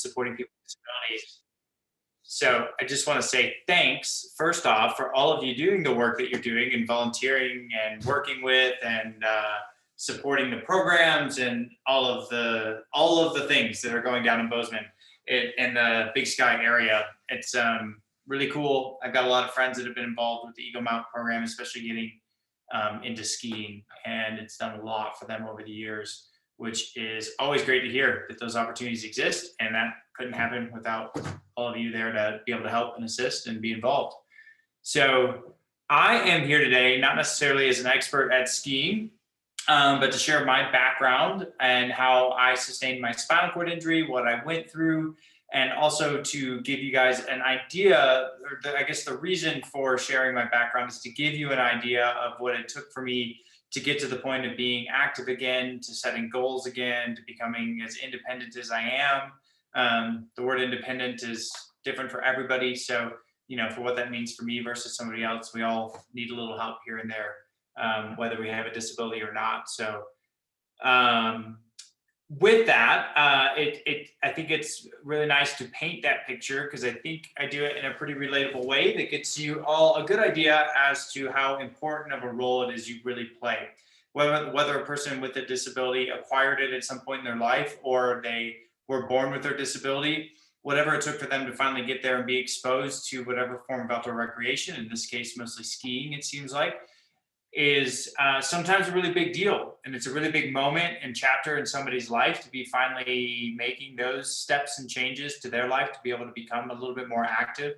supporting people with disabilities. So I just want to say thanks, first off, for all of you doing the work that you're doing and volunteering and working with and supporting the programs and all of the things that are going down in Bozeman in the Big Sky area. It's really cool. I've got a lot of friends that have been involved with the Eagle Mount program, especially getting into skiing, and it's done a lot for them over the years, which is always great to hear that those opportunities exist, and that couldn't happen without all of you there to be able to help and assist and be involved. So I am here today, not necessarily as an expert at skiing, but to share my background and how I sustained my spinal cord injury, what I went through, and also to give you guys an idea, or I guess the reason for sharing my background is to give you an idea of what it took for me to get to the point of being active again, to setting goals again, to becoming as independent as I am. The word independent is different for everybody. So, for what that means for me versus somebody else, we all need a little help here and there, whether we have a disability or not. So, with that, I think it's really nice to paint that picture, because I think I do it in a pretty relatable way that gets you all a good idea as to how important of a role it is you really play. Whether a person with a disability acquired it at some point in their life, or they were born with their disability, whatever it took for them to finally get there and be exposed to whatever form of outdoor recreation, in this case, mostly skiing, it seems like, is sometimes a really big deal. And it's a really big moment and chapter in somebody's life to be finally making those steps and changes to their life to be able to become a little bit more active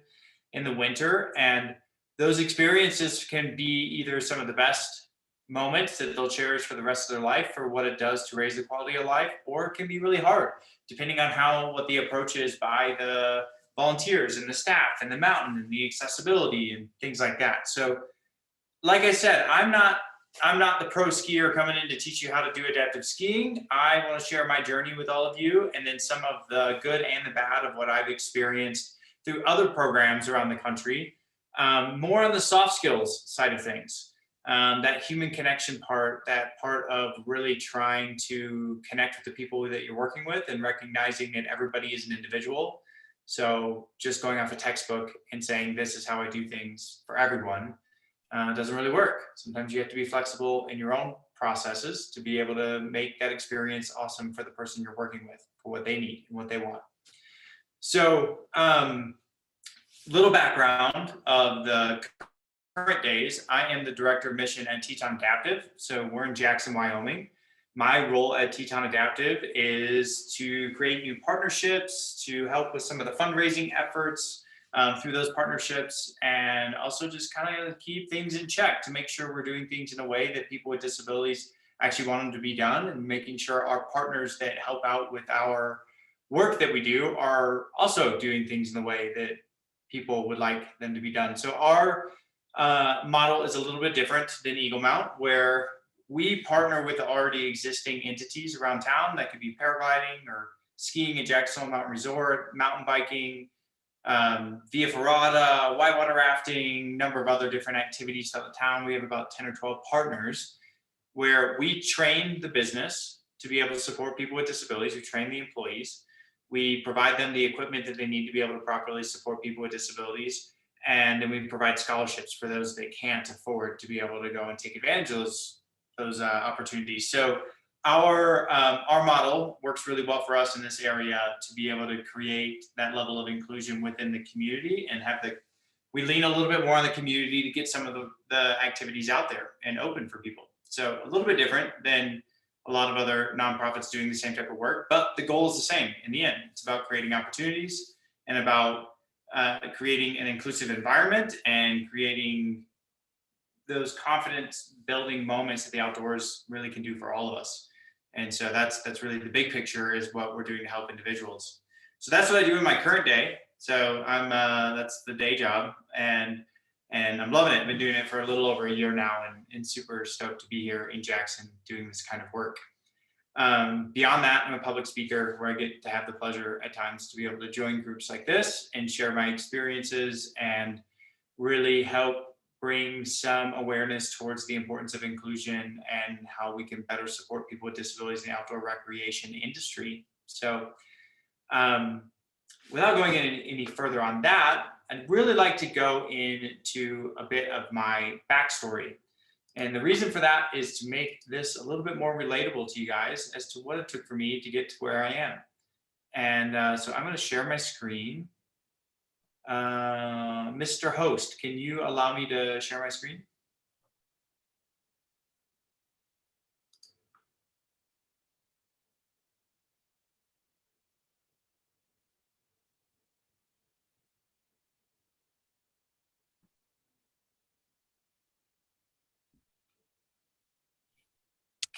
in the winter. And those experiences can be either some of the best moments that they'll cherish for the rest of their life for what it does to raise the quality of life, or it can be really hard, depending on what the approach is by the volunteers and the staff and the mountain and the accessibility and things like that. So, like I said, I'm not the pro skier coming in to teach you how to do adaptive skiing. I want to share my journey with all of you, and then some of the good and the bad of what I've experienced through other programs around the country. More on the soft skills side of things, that human connection part, that part of really trying to connect with the people that you're working with and recognizing that everybody is an individual. So just going off a textbook and saying, this is how I do things for everyone, doesn't really work. Sometimes you have to be flexible in your own processes to be able to make that experience awesome for the person you're working with, for what they need and what they want. So, little background of the current days. I am the director of mission at Teton Adaptive. So we're in Jackson, Wyoming. My role at Teton Adaptive is to create new partnerships, to help with some of the fundraising efforts through those partnerships, and also just kind of keep things in check to make sure we're doing things in a way that people with disabilities actually want them to be done, and making sure our partners that help out with our work that we do are also doing things in the way that people would like them to be done. So our model is a little bit different than Eagle Mount, where we partner with already existing entities around town. That could be paragliding or skiing at Jackson Mountain Resort, mountain biking, Via Ferrata, whitewater rafting, number of other different activities throughout the town. We have about 10 or 12 partners where we train the business to be able to support people with disabilities. We train the employees. We provide them the equipment that they need to be able to properly support people with disabilities. And then we provide scholarships for those that can't afford to be able to go and take advantage of those opportunities. So our model works really well for us in this area to be able to create that level of inclusion within the community, and we lean a little bit more on the community to get some of the activities out there and open for people. So a little bit different than a lot of other nonprofits doing the same type of work, but the goal is the same in the end. It's about creating opportunities and about creating an inclusive environment and creating those confidence building moments that the outdoors really can do for all of us. And so that's really the big picture, is what we're doing to help individuals. So that's what I do in my current day. So that's the day job, and I'm loving it. I've been doing it for a little over a year now, and super stoked to be here in Jackson doing this kind of work. Beyond that, I'm a public speaker where I get to have the pleasure at times to be able to join groups like this and share my experiences and really help bring some awareness towards the importance of inclusion and how we can better support people with disabilities in the outdoor recreation industry. So without going any further on that, I'd really like to go into a bit of my backstory. And the reason for that is to make this a little bit more relatable to you guys as to what it took for me to get to where I am. And so I'm going to share my screen. Mr. Host, can you allow me to share my screen?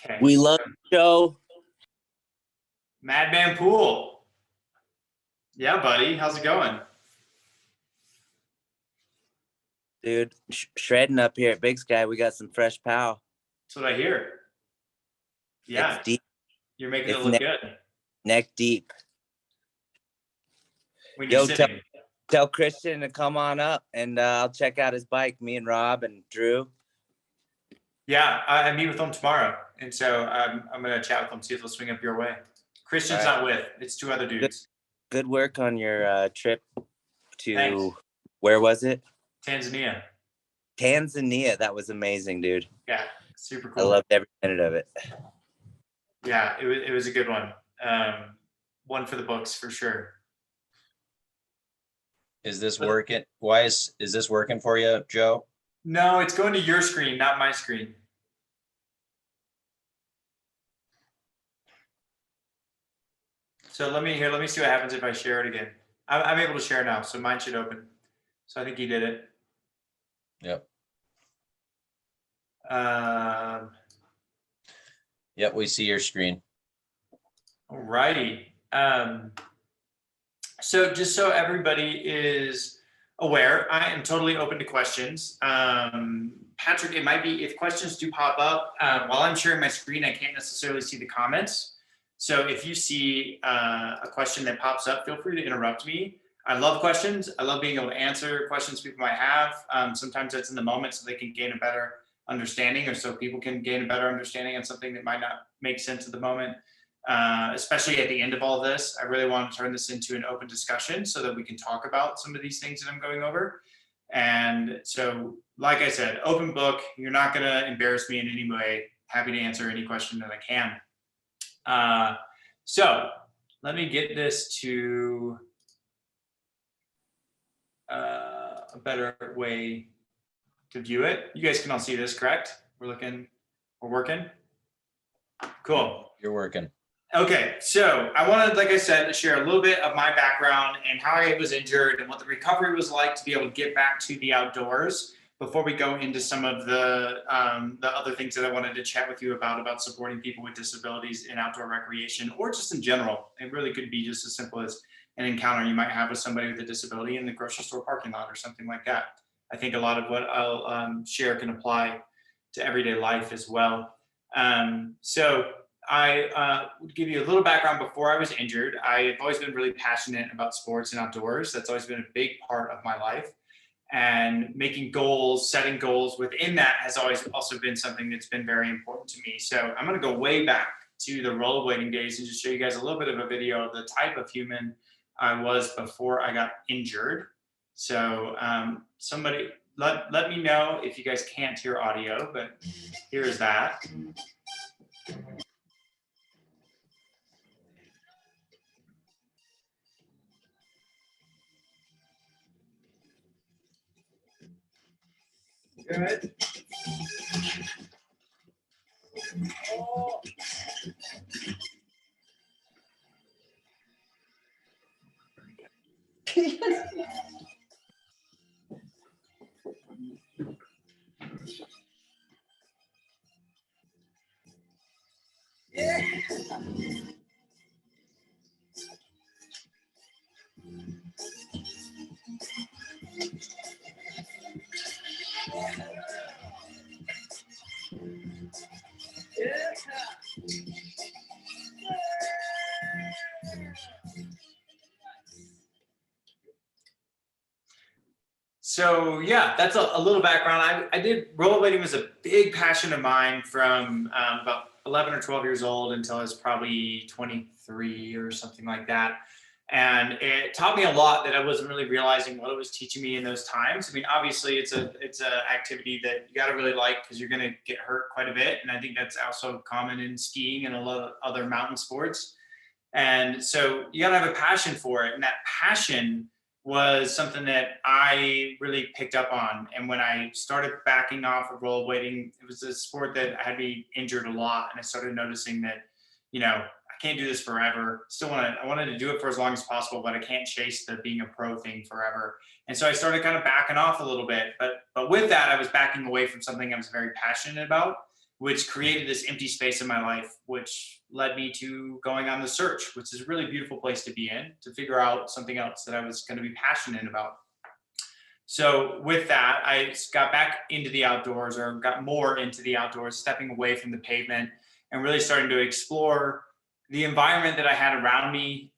Okay. We love the show. Madman Pool. Yeah, buddy. How's it going? Dude, shredding up here at Big Sky. We got some fresh pow. That's what I hear. Yeah. It's deep. You're making it look good. Neck deep. When you're Yo, sitting. tell Christian to come on up and I'll check out his bike. Me and Rob and Drew. Yeah, I meet with them tomorrow. And so I'm going to chat with them, see if they'll swing up your way. Christian's not with. It's two other dudes. Good work on your trip to, Thanks. Where was it? Tanzania. That was amazing, dude. Yeah, super I cool. loved every minute of it. Yeah, it was a good one. One for the books for sure. Is this working? Is this working for you, Joe? No, it's going to your screen, not my screen. So let me see what happens if I share it again. I'm able to share now, so mine should open. So I think he did it. Yep. Yep, we see your screen. All righty. So just so everybody is aware, I am totally open to questions. Patrick, it might be, if questions do pop up, while I'm sharing my screen, I can't necessarily see the comments. So if you see a question that pops up, feel free to interrupt me. I love questions. I love being able to answer questions people might have. Sometimes that's in the moment so they can gain a better understanding, or so people can gain a better understanding on something that might not make sense at the moment. Especially at the end of all this, I really want to turn this into an open discussion so that we can talk about some of these things that I'm going over. And so, like I said, open book, you're not going to embarrass me in any way. Happy to answer any question that I can. So let me get this to a better way to view it. You guys can all see this, correct? We're working. Cool. You're working. Okay, so I wanted, like I said, to share a little bit of my background and how I was injured and what the recovery was like to be able to get back to the outdoors before we go into some of the other things that I wanted to chat with you about supporting people with disabilities in outdoor recreation, or just in general. It really could be just as simple as an encounter you might have with somebody with a disability in the grocery store parking lot or something like that. I think a lot of what I'll share can apply to everyday life as well. So I would give you a little background. Before I was injured, I've always been really passionate about sports and outdoors. That's always been a big part of my life. And making goals, setting goals within that has always also been something that's been very important to me. So I'm going to go way back to the rollerblading days and just show you guys a little bit of a video of the type of human I was before I got injured. So somebody let me know if you guys can't hear audio, but here's that. Good. Oh. So yeah, that's a little background. I did rollerblading was a big passion of mine from about 11 or 12 years old until I was probably 23 or something like that. And it taught me a lot that I wasn't really realizing what it was teaching me in those times. I mean, obviously it's a activity that you got to really like because you're going to get hurt quite a bit. And I think that's also common in skiing and a lot of other mountain sports. And so you got to have a passion for it. And that passion was something that I really picked up on. And when I started backing off of rollerblading, it was a sport that had me injured a lot. And I started noticing that, I can't do this forever. I wanted to do it for as long as possible, but I can't chase the being a pro thing forever. And so I started kind of backing off a little bit. But with that, I was backing away from something I was very passionate about, which created this empty space in my life, which led me to going on The Search, which is a really beautiful place to be in, to figure out something else that I was going to be passionate about. So with that, I got back into the outdoors, or got more into the outdoors, stepping away from the pavement and really starting to explore the environment that I had around me.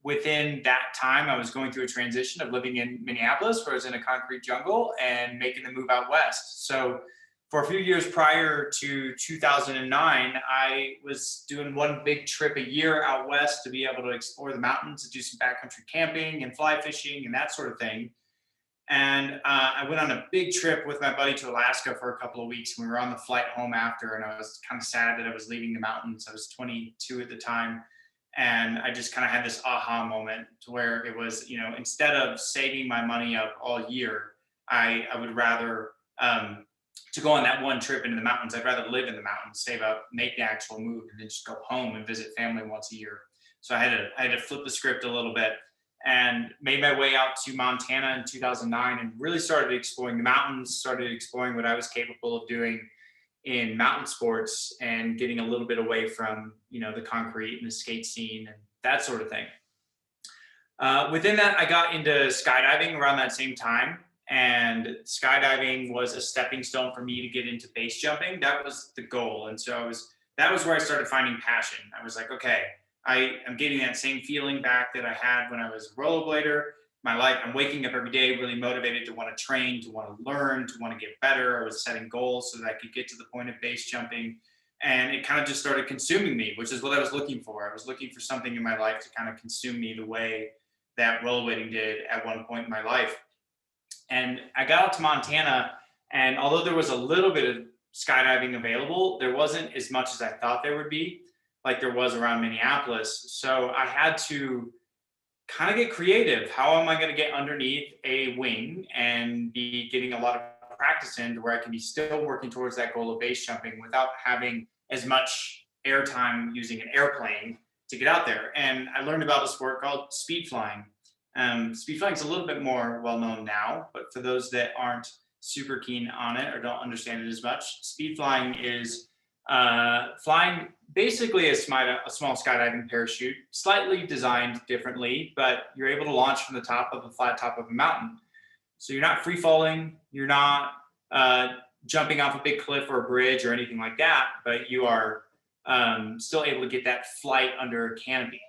Within that time, I was going through a transition of living in Minneapolis, where I was in a concrete jungle, and making the move out west. So for a few years prior to 2009, I was doing one big trip a year out west to be able to explore the mountains, to do some backcountry camping and fly fishing and that sort of thing. And I went on a big trip with my buddy to Alaska for a couple of weeks. We were on the flight home after, and I was kind of sad that I was leaving the mountains. I was 22 at the time. And I just kind of had this aha moment to where it was, instead of saving my money up all year, I would rather, to go on that one trip into the mountains, I'd rather live in the mountains, save up, make the actual move, and then just go home and visit family once a year. So I had to flip the script a little bit, and made my way out to Montana in 2009, and really started exploring the mountains, started exploring what I was capable of doing in mountain sports, and getting a little bit away from, the concrete and the skate scene and that sort of thing. Within that, I got into skydiving around that same time. And skydiving was a stepping stone for me to get into base jumping. That was the goal. And so that was where I started finding passion. I was like, okay, I am getting that same feeling back that I had when I was a rollerblader. I'm waking up every day really motivated to want to train, to want to learn, to want to get better. I was setting goals so that I could get to the point of base jumping. And it kind of just started consuming me, which is what I was looking for. I was looking for something in my life to kind of consume me the way that rollerblading did at one point in my life. And I got out to Montana, and although there was a little bit of skydiving available, there wasn't as much as I thought there would be, like there was around Minneapolis. So I had to kind of get creative. How am I going to get underneath a wing and be getting a lot of practice in to where I can be still working towards that goal of base jumping without having as much airtime using an airplane to get out there? And I learned about a sport called speed flying. Speed flying is a little bit more well known now, but for those that aren't super keen on it or don't understand it as much, speed flying is flying basically a small skydiving parachute, slightly designed differently, but you're able to launch from the top of a flat top of a mountain. So you're not free falling, you're not jumping off a big cliff or a bridge or anything like that, but you are still able to get that flight under a canopy.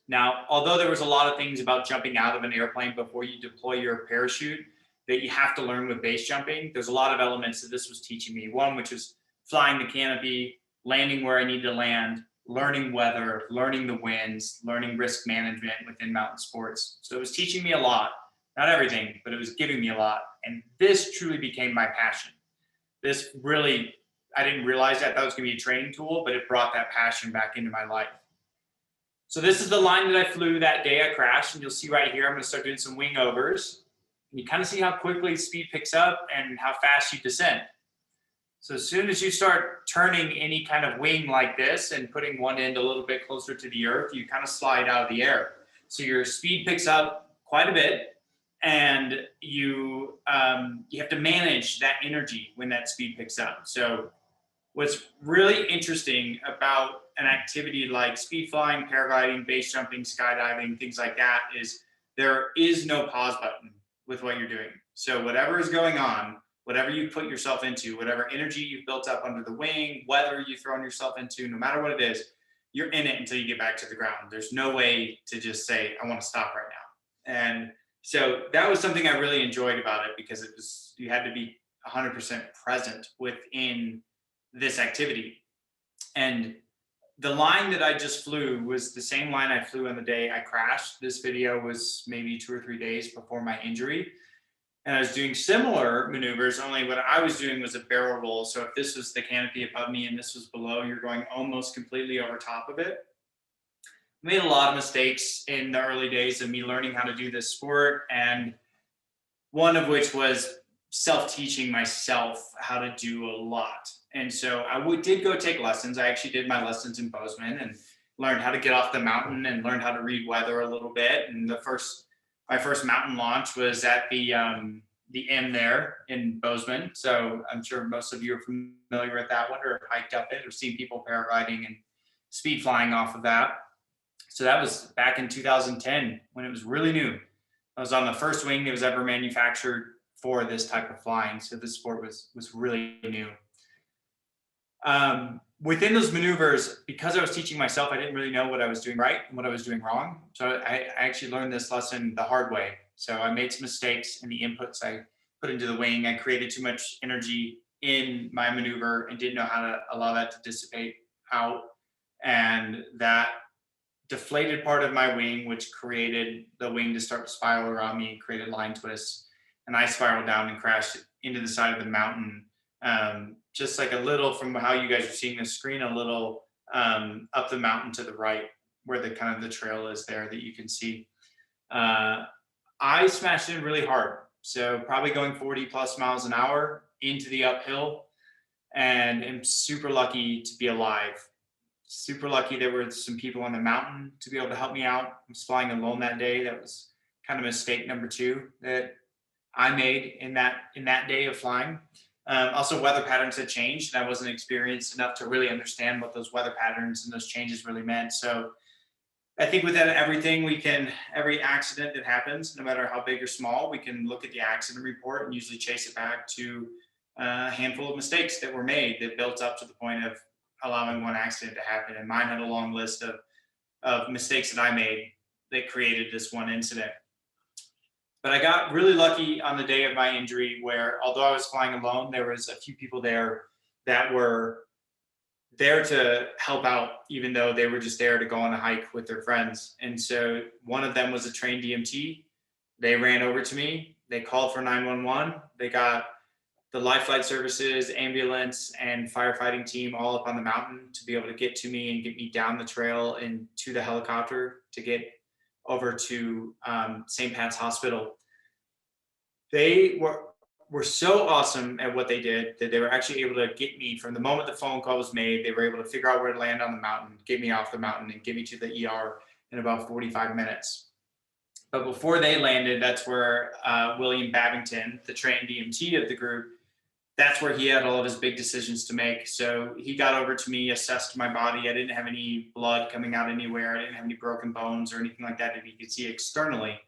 Now, although there was a lot of things about jumping out of an airplane before you deploy your parachute that you have to learn with base jumping, there's a lot of elements that this was teaching me. One, which was flying the canopy, landing where I need to land, learning weather, learning the winds, learning risk management within mountain sports. So it was teaching me a lot, not everything, but it was giving me a lot. And this truly became my passion. This really, I didn't realize that was going to be a training tool, but it brought that passion back into my life. So this is the line that I flew that day I crashed, and you'll see right here, I'm going to start doing some wing overs. And you kind of see how quickly speed picks up and how fast you descend. So as soon as you start turning any kind of wing like this and putting one end a little bit closer to the earth, you kind of slide out of the air. So your speed picks up quite a bit, and you have to manage that energy when that speed picks up. So what's really interesting about an activity like speed flying, paragliding, base jumping, skydiving, things like that, is there is no pause button with what you're doing. So whatever is going on, whatever you put yourself into, whatever energy you've built up under the wing, weather you've thrown yourself into, no matter what it is, you're in it until you get back to the ground. There's no way to just say, I want to stop right now. And so that was something I really enjoyed about it, because you had to be 100% present within this activity. And the line that I just flew was the same line I flew on the day I crashed. This video was maybe 2 or 3 days before my injury. And I was doing similar maneuvers, only what I was doing was a barrel roll. So if this was the canopy above me and this was below, you're going almost completely over top of it. I made a lot of mistakes in the early days of me learning how to do this sport, and one of which was self-teaching myself how to do a lot. And so did go take lessons. I actually did my lessons in Bozeman and learned how to get off the mountain and learned how to read weather a little bit. And my first mountain launch was at the M there in Bozeman. So I'm sure most of you are familiar with that one, or have hiked up it, or seen people paragliding and speed flying off of that. So that was back in 2010 when it was really new. I was on the first wing that was ever manufactured for this type of flying. So this sport was really new. Within those maneuvers, because I was teaching myself, I didn't really know what I was doing right and what I was doing wrong. So I actually learned this lesson the hard way. So I made some mistakes in the inputs I put into the wing. I created too much energy in my maneuver and didn't know how to allow that to dissipate out. And that deflated part of my wing, which created the wing to start to spiral around me and created line twists. And I spiraled down and crashed into the side of the mountain. Just like a little, from how you guys are seeing the screen, a little up the mountain to the right, where the kind of the trail is there that you can see. I smashed in really hard. So probably going 40 plus miles an hour into the uphill, and am super lucky to be alive. Super lucky there were some people on the mountain to be able to help me out. I was flying alone that day. That was kind of mistake number 2 that I made in that day of flying. Also, weather patterns had changed, and I wasn't experienced enough to really understand what those weather patterns and those changes really meant. So I think with that, every accident that happens, no matter how big or small, we can look at the accident report and usually chase it back to a handful of mistakes that were made that built up to the point of allowing one accident to happen. And mine had a long list of mistakes that I made that created this one incident. But I got really lucky on the day of my injury, where although I was flying alone, there was a few people there that were there to help out, even though they were just there to go on a hike with their friends. And so one of them was a trained EMT. They ran over to me. They called for 911. They got the life flight services, ambulance, and firefighting team all up on the mountain to be able to get to me and get me down the trail and to the helicopter to get over to St. Pat's Hospital. They were so awesome at what they did that they were actually able to get me from the moment the phone call was made. They were able to figure out where to land on the mountain, get me off the mountain, and get me to the ER in about 45 minutes. But before they landed, that's where William Babington, the trained EMT of the group, that's where he had all of his big decisions to make. So he got over to me, assessed my body. I didn't have any blood coming out anywhere. I didn't have any broken bones or anything like that that he could see externally.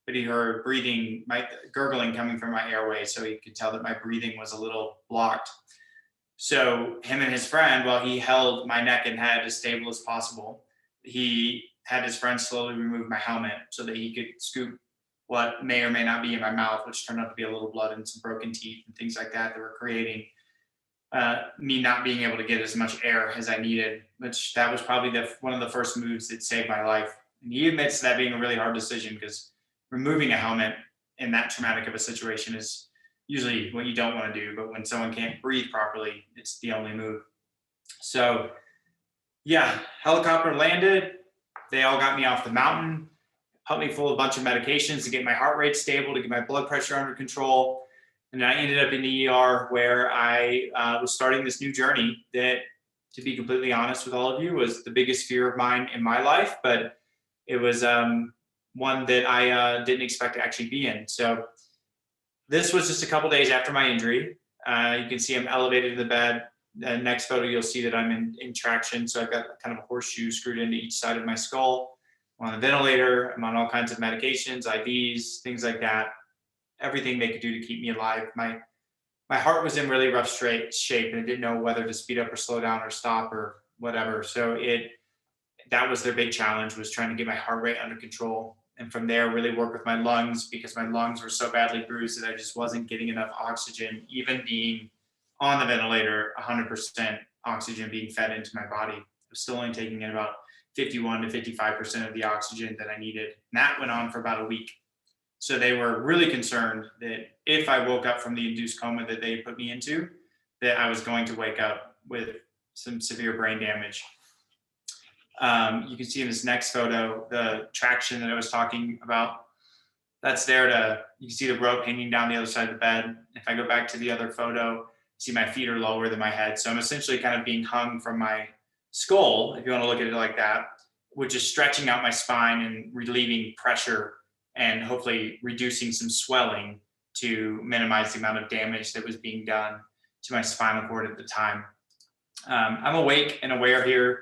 But he heard breathing, my gurgling coming from my airway. So he could tell that my breathing was a little blocked. So him and his friend, while he held my neck and head as stable as possible, he had his friend slowly remove my helmet so that he could scoop what may or may not be in my mouth, which turned out to be a little blood and some broken teeth and things like that were creating me not being able to get as much air as I needed, which that was probably one of the first moves that saved my life. And he admits that being a really hard decision, because removing a helmet in that traumatic of a situation is usually what you don't want to do. But when someone can't breathe properly, it's the only move. So yeah, helicopter landed. They all got me off the mountain, helped me full of a bunch of medications to get my heart rate stable, to get my blood pressure under control. And I ended up in the ER, where I was starting this new journey that, to be completely honest with all of you, was the biggest fear of mine in my life. But it was one that I didn't expect to actually be in. So this was just a couple days after my injury. You can see I'm elevated in the bed. The next photo, you'll see that I'm in traction. So I've got kind of a horseshoe screwed into each side of my skull. I'm on a ventilator. I'm on all kinds of medications, IVs, things like that. Everything they could do to keep me alive. My heart was in really rough shape, and I didn't know whether to speed up or slow down or stop or whatever. So that was their big challenge, was trying to get my heart rate under control. And from there, really work with my lungs, because my lungs were so badly bruised that I just wasn't getting enough oxygen, even being on the ventilator, 100% oxygen being fed into my body. It was still only taking in about 51 to 55% of the oxygen that I needed. And that went on for about a week. So they were really concerned that if I woke up from the induced coma that they put me into, that I was going to wake up with some severe brain damage. You can see in this next photo, the traction that I was talking about. That's there you can see the rope hanging down the other side of the bed. If I go back to the other photo, you see my feet are lower than my head. So I'm essentially kind of being hung from my skull, if you want to look at it like that, which is stretching out my spine and relieving pressure and hopefully reducing some swelling to minimize the amount of damage that was being done to my spinal cord at the time. I'm awake and aware here,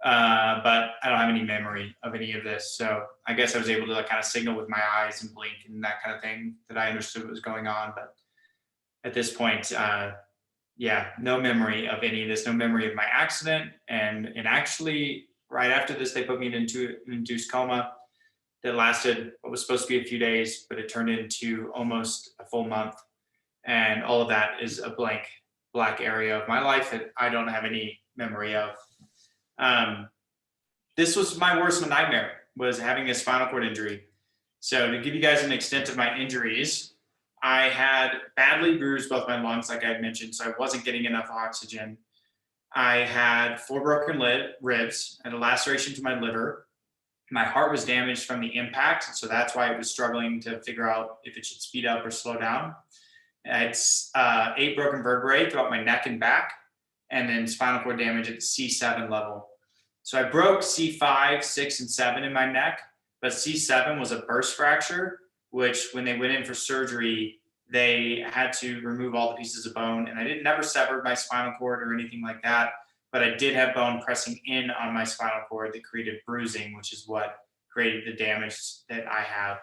but I don't have any memory of any of this. So I guess I was able to kind of signal with my eyes and blink and that kind of thing that I understood what was going on. But at this point, no memory of any of this, no memory of my accident. And actually, right after this, they put me into an induced coma that lasted what was supposed to be a few days, but it turned into almost a full month. And all of that is a black area of my life that I don't have any memory of. This was my worst nightmare, was having a spinal cord injury. So to give you guys an extent of my injuries, I had badly bruised both my lungs, like I had mentioned, so I wasn't getting enough oxygen. I had 4 broken ribs and a laceration to my liver. My heart was damaged from the impact, so that's why it was struggling to figure out if it should speed up or slow down. I had 8 broken vertebrae throughout my neck and back, and then spinal cord damage at C7 level. So I broke C5, 6, and 7 in my neck, but C7 was a burst fracture, which when they went in for surgery, they had to remove all the pieces of bone. And I never severed my spinal cord or anything like that, but I did have bone pressing in on my spinal cord that created bruising, which is what created the damage that I have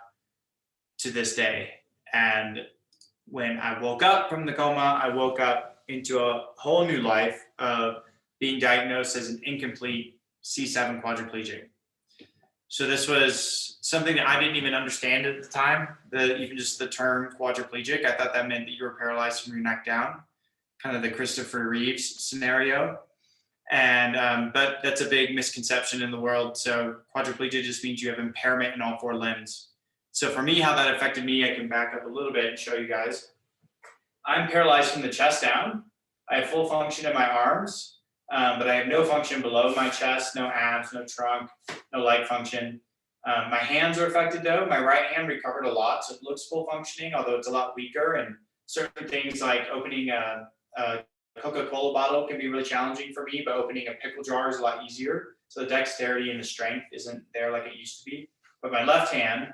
to this day. And when I woke up from the coma, I woke up into a whole new life of being diagnosed as an incomplete C7 quadriplegic. So this was something that I didn't even understand at the time, even just the term quadriplegic. I thought that meant that you were paralyzed from your neck down, kind of the Christopher Reeves scenario. And but that's a big misconception in the world. So quadriplegia just means you have impairment in all 4 limbs. So for me, how that affected me, I can back up a little bit and show you guys. I'm paralyzed from the chest down. I have full function in my arms, but I have no function below my chest, no abs, no trunk, no leg function. My hands are affected though. My right hand recovered a lot, so it looks full functioning, although it's a lot weaker. And certain things like opening a Coca-Cola bottle can be really challenging for me, but opening a pickle jar is a lot easier. So the dexterity and the strength isn't there like it used to be. But my left hand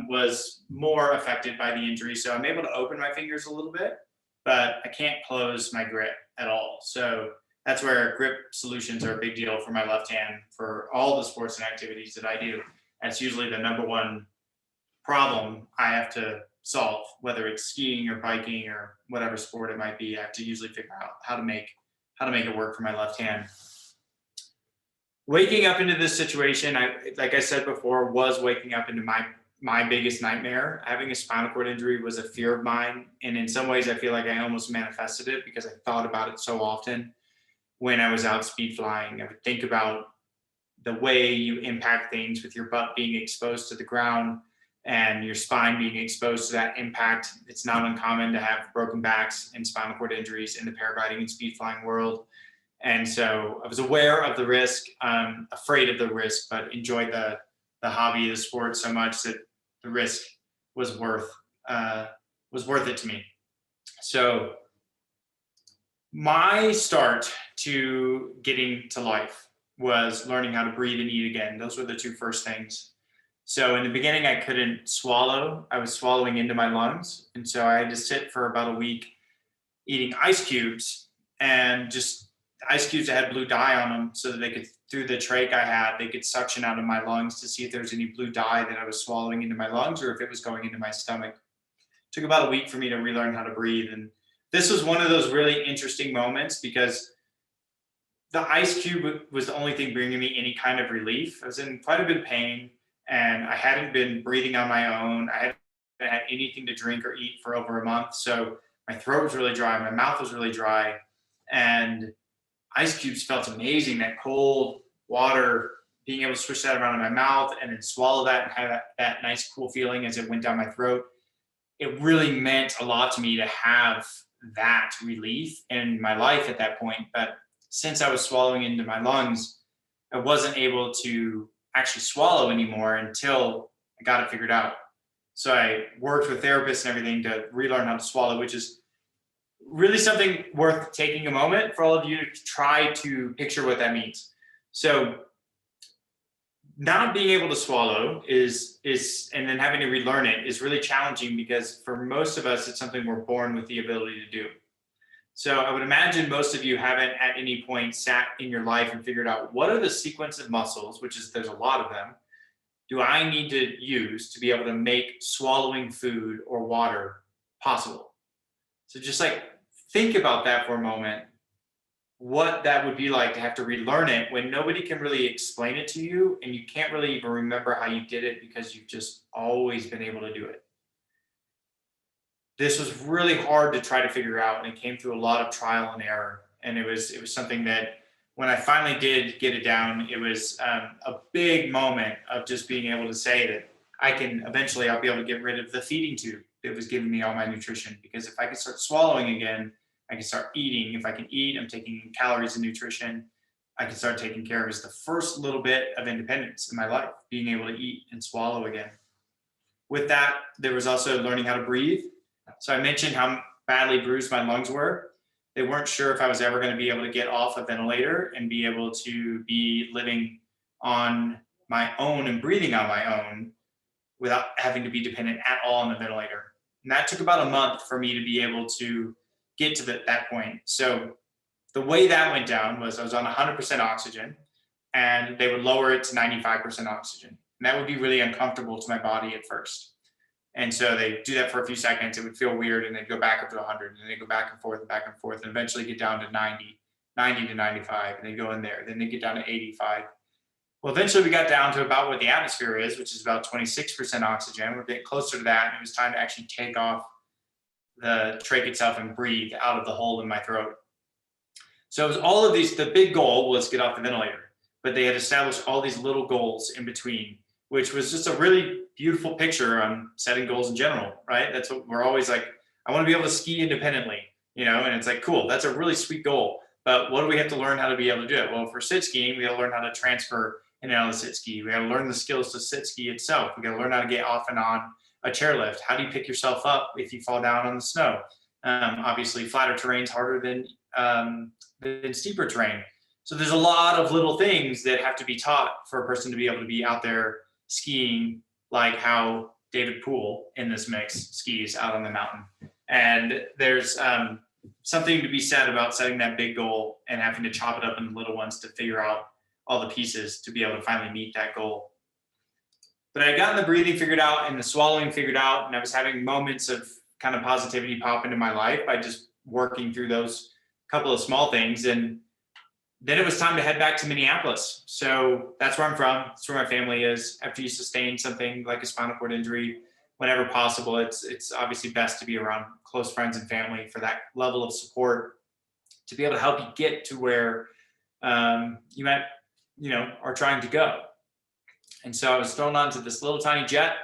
was more affected by the injury. So I'm able to open my fingers a little bit, but I can't close my grip at all. So that's where grip solutions are a big deal for my left hand for all the sports and activities that I do. That's usually the number one problem I have to solve, whether it's skiing or biking or whatever sport it might be. I have to usually figure out how to make it work for my left hand. Waking up into this situation, like I said before, was waking up into my biggest nightmare. Having a spinal cord injury was a fear of mine. And in some ways, I feel like I almost manifested it because I thought about it so often when I was out speed flying. I would think about the way you impact things with your butt being exposed to the ground and your spine being exposed to that impact. It's not uncommon to have broken backs and spinal cord injuries in the paragliding and speed flying world. And so I was aware of the risk, afraid of the risk, but enjoyed the hobby, the sport so much that the risk was worth it to me. So my start to getting to life was learning how to breathe and eat again. Those were the 2 first things. So in the beginning, I couldn't swallow. I was swallowing into my lungs. And so I had to sit for about a week eating ice cubes, and just ice cubes that had blue dye on them so that they could, through the trach I had, they could suction out of my lungs to see if there's any blue dye that I was swallowing into my lungs or if it was going into my stomach. It took about a week for me to relearn how to breathe. And this was one of those really interesting moments because the ice cube was the only thing bringing me any kind of relief. I was in quite a bit of pain and I hadn't been breathing on my own. I hadn't had anything to drink or eat for over a month. So my throat was really dry. My mouth was really dry. And ice cubes felt amazing. That cold water, being able to swish that around in my mouth and then swallow that and have that nice cool feeling as it went down my throat. It really meant a lot to me to have that relief in my life at that point. But since I was swallowing into my lungs, I wasn't able to actually swallow anymore until I got it figured out. So I worked with therapists and everything to relearn how to swallow, which is really something worth taking a moment for all of you to try to picture what that means. So not being able to swallow is and then having to relearn it is really challenging, because for most of us it's something we're born with the ability to do. So I would imagine most of you haven't at any point sat in your life and figured out what are the sequence of muscles, which is there's a lot of them, do I need to use to be able to make swallowing food or water possible. So just like think about that for a moment, what that would be like to have to relearn it when nobody can really explain it to you and you can't really even remember how you did it because you've just always been able to do it. This was really hard to try to figure out, and it came through a lot of trial and error. And it was something that when I finally did get it down, it was a big moment of just being able to say that I'll be able to get rid of the feeding tube that was giving me all my nutrition. Because if I can start swallowing again, I can start eating. If I can eat, I'm taking in calories and nutrition. I can start taking care of is the first little bit of independence in my life, being able to eat and swallow again. With that, there was also learning how to breathe. So I mentioned how badly bruised my lungs were. They weren't sure if I was ever going to be able to get off a ventilator and be able to be living on my own and breathing on my own without having to be dependent at all on the ventilator. And that took about a month for me to be able to get to that point. So the way that went down was I was on 100% oxygen, and they would lower it to 95% oxygen. And that would be really uncomfortable to my body at first. And so they do that for a few seconds. It would feel weird, and they'd go back up to 100, and they go back and forth, and eventually get down to 90 to 95, and they go in there. Then they get down to 85. Well, eventually we got down to about what the atmosphere is, which is about 26% oxygen. We're getting closer to that, and it was time to actually take off the trach itself and breathe out of the hole in my throat. So it was all of these, the big goal was get off the ventilator, but they had established all these little goals in between, which was just a really beautiful picture on setting goals in general, right? That's what we're always like, I want to be able to ski independently, and it's like, cool, that's a really sweet goal. But what do we have to learn how to be able to do it? Well, for sit skiing, we got to learn how to transfer in and out of the sit ski. We got to learn the skills to sit ski itself. We got to learn how to get off and on a chairlift. How do you pick yourself up if you fall down on the snow? Obviously, flatter terrain's harder than steeper terrain. So there's a lot of little things that have to be taught for a person to be able to be out there skiing, like how David Poole in this mix skis out on the mountain. And there's something to be said about setting that big goal and having to chop it up into little ones to figure out all the pieces to be able to finally meet that goal. But I had gotten the breathing figured out and the swallowing figured out, and I was having moments of kind of positivity pop into my life by just working through those couple of small things. And then it was time to head back to Minneapolis. So that's where I'm from. That's where my family is. After you sustain something like a spinal cord injury, whenever possible, it's obviously best to be around close friends and family for that level of support to be able to help you get to where you might, are trying to go. And so I was thrown onto this little tiny jet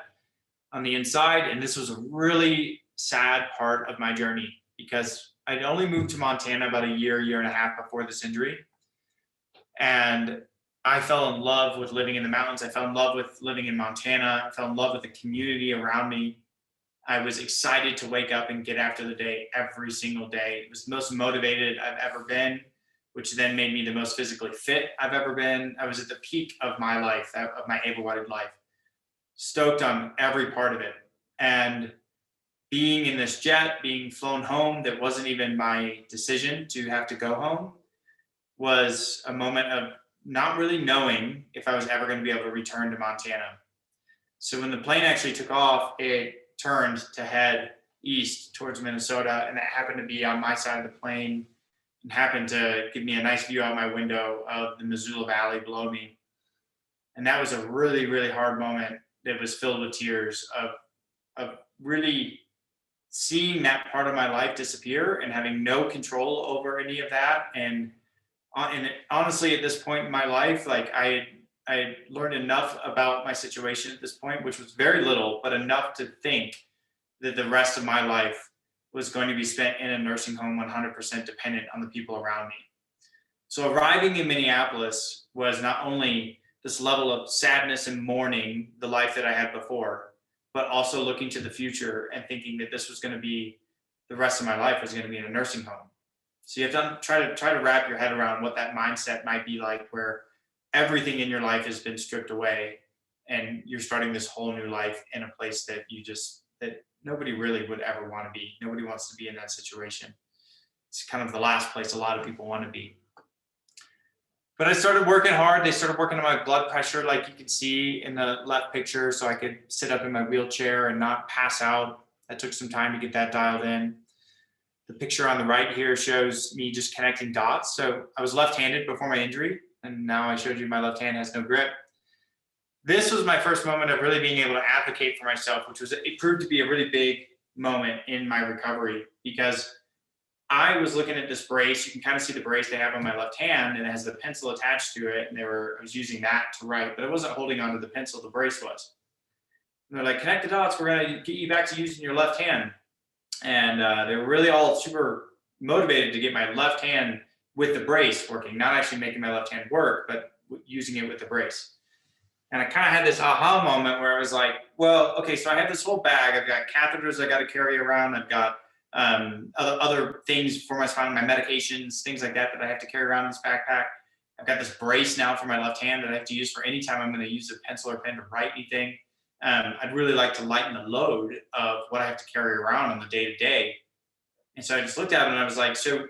on the inside, and this was a really sad part of my journey because I'd only moved to Montana about a year and a half before this injury. And I fell in love with living in the mountains. I fell in love with living in Montana. I fell in love with the community around me. I was excited to wake up and get after the day every single day. It was the most motivated I've ever been, which then made me the most physically fit I've ever been. I was at the peak of my life, of my able-bodied life, stoked on every part of it. And being in this jet, being flown home, that wasn't even my decision to have to go home, was a moment of not really knowing if I was ever going to be able to return to Montana. So when the plane actually took off, it turned to head east towards Minnesota, and that happened to be on my side of the plane and happened to give me a nice view out my window of the Missoula Valley below me. And that was a really, really hard moment that was filled with tears of really seeing that part of my life disappear and having no control over any of that, and And honestly, at this point in my life, like I had learned enough about my situation at this point, which was very little, but enough to think that the rest of my life was going to be spent in a nursing home 100% dependent on the people around me. So arriving in Minneapolis was not only this level of sadness and mourning the life that I had before, but also looking to the future and thinking that this was going to be the rest of my life was going to be in a nursing home. So you have to try to wrap your head around what that mindset might be like, where everything in your life has been stripped away, and you're starting this whole new life in a place that that nobody really would ever want to be. Nobody wants to be in that situation. It's kind of the last place a lot of people want to be. But I started working hard. They started working on my blood pressure, like you can see in the left picture, so I could sit up in my wheelchair and not pass out. That took some time to get that dialed in. The picture on the right here shows me just connecting dots. So I was left-handed before my injury, and now I showed you my left hand has no grip. This was my first moment of really being able to advocate for myself, which was, it proved to be a really big moment in my recovery, because I was looking at this brace. You can kind of see the brace they have on my left hand, and it has the pencil attached to it. And I was using that to write, but I wasn't holding onto the pencil, the brace was. And they're like, connect the dots. We're going to get you back to using your left hand. And they were really all super motivated to get my left hand with the brace working, not actually making my left hand work, but using it with the brace. And I kind of had this aha moment where I was like, well, okay, so I have this whole bag. I've got catheters I got to carry around. I've got other things for my spine, my medications, things like that I have to carry around in this backpack. I've got this brace now for my left hand that I have to use for any time I'm going to use a pencil or pen to write anything. I'd really like to lighten the load of what I have to carry around on the day to day. And so I just looked at it and I was like, so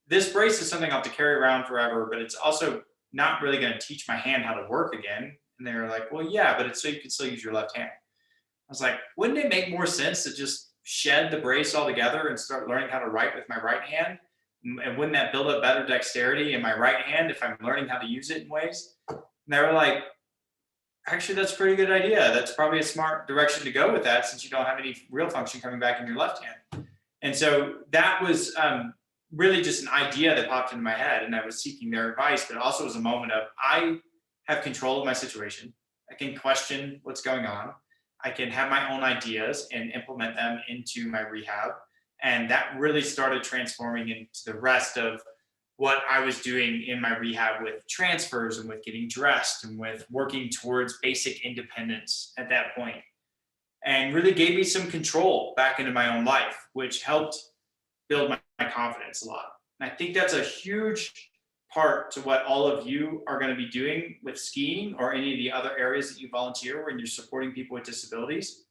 this brace is something I'll have to carry around forever, but it's also not really going to teach my hand how to work again. And they were like, well, yeah, but it's so you can still use your left hand. I was like, wouldn't it make more sense to just shed the brace altogether and start learning how to write with my right hand? And wouldn't that build up better dexterity in my right hand if I'm learning how to use it in ways? And they were like, actually, that's a pretty good idea. That's probably a smart direction to go with that, since you don't have any real function coming back in your left hand. And so that was really just an idea that popped into my head, and I was seeking their advice, but it also was a moment of, I have control of my situation. I can question what's going on. I can have my own ideas and implement them into my rehab. And that really started transforming into the rest of what I was doing in my rehab, with transfers and with getting dressed and with working towards basic independence at that point. And really gave me some control back into my own life, which helped build my confidence a lot. And I think that's a huge part to what all of you are going to be doing with skiing or any of the other areas that you volunteer when you're supporting people with disabilities,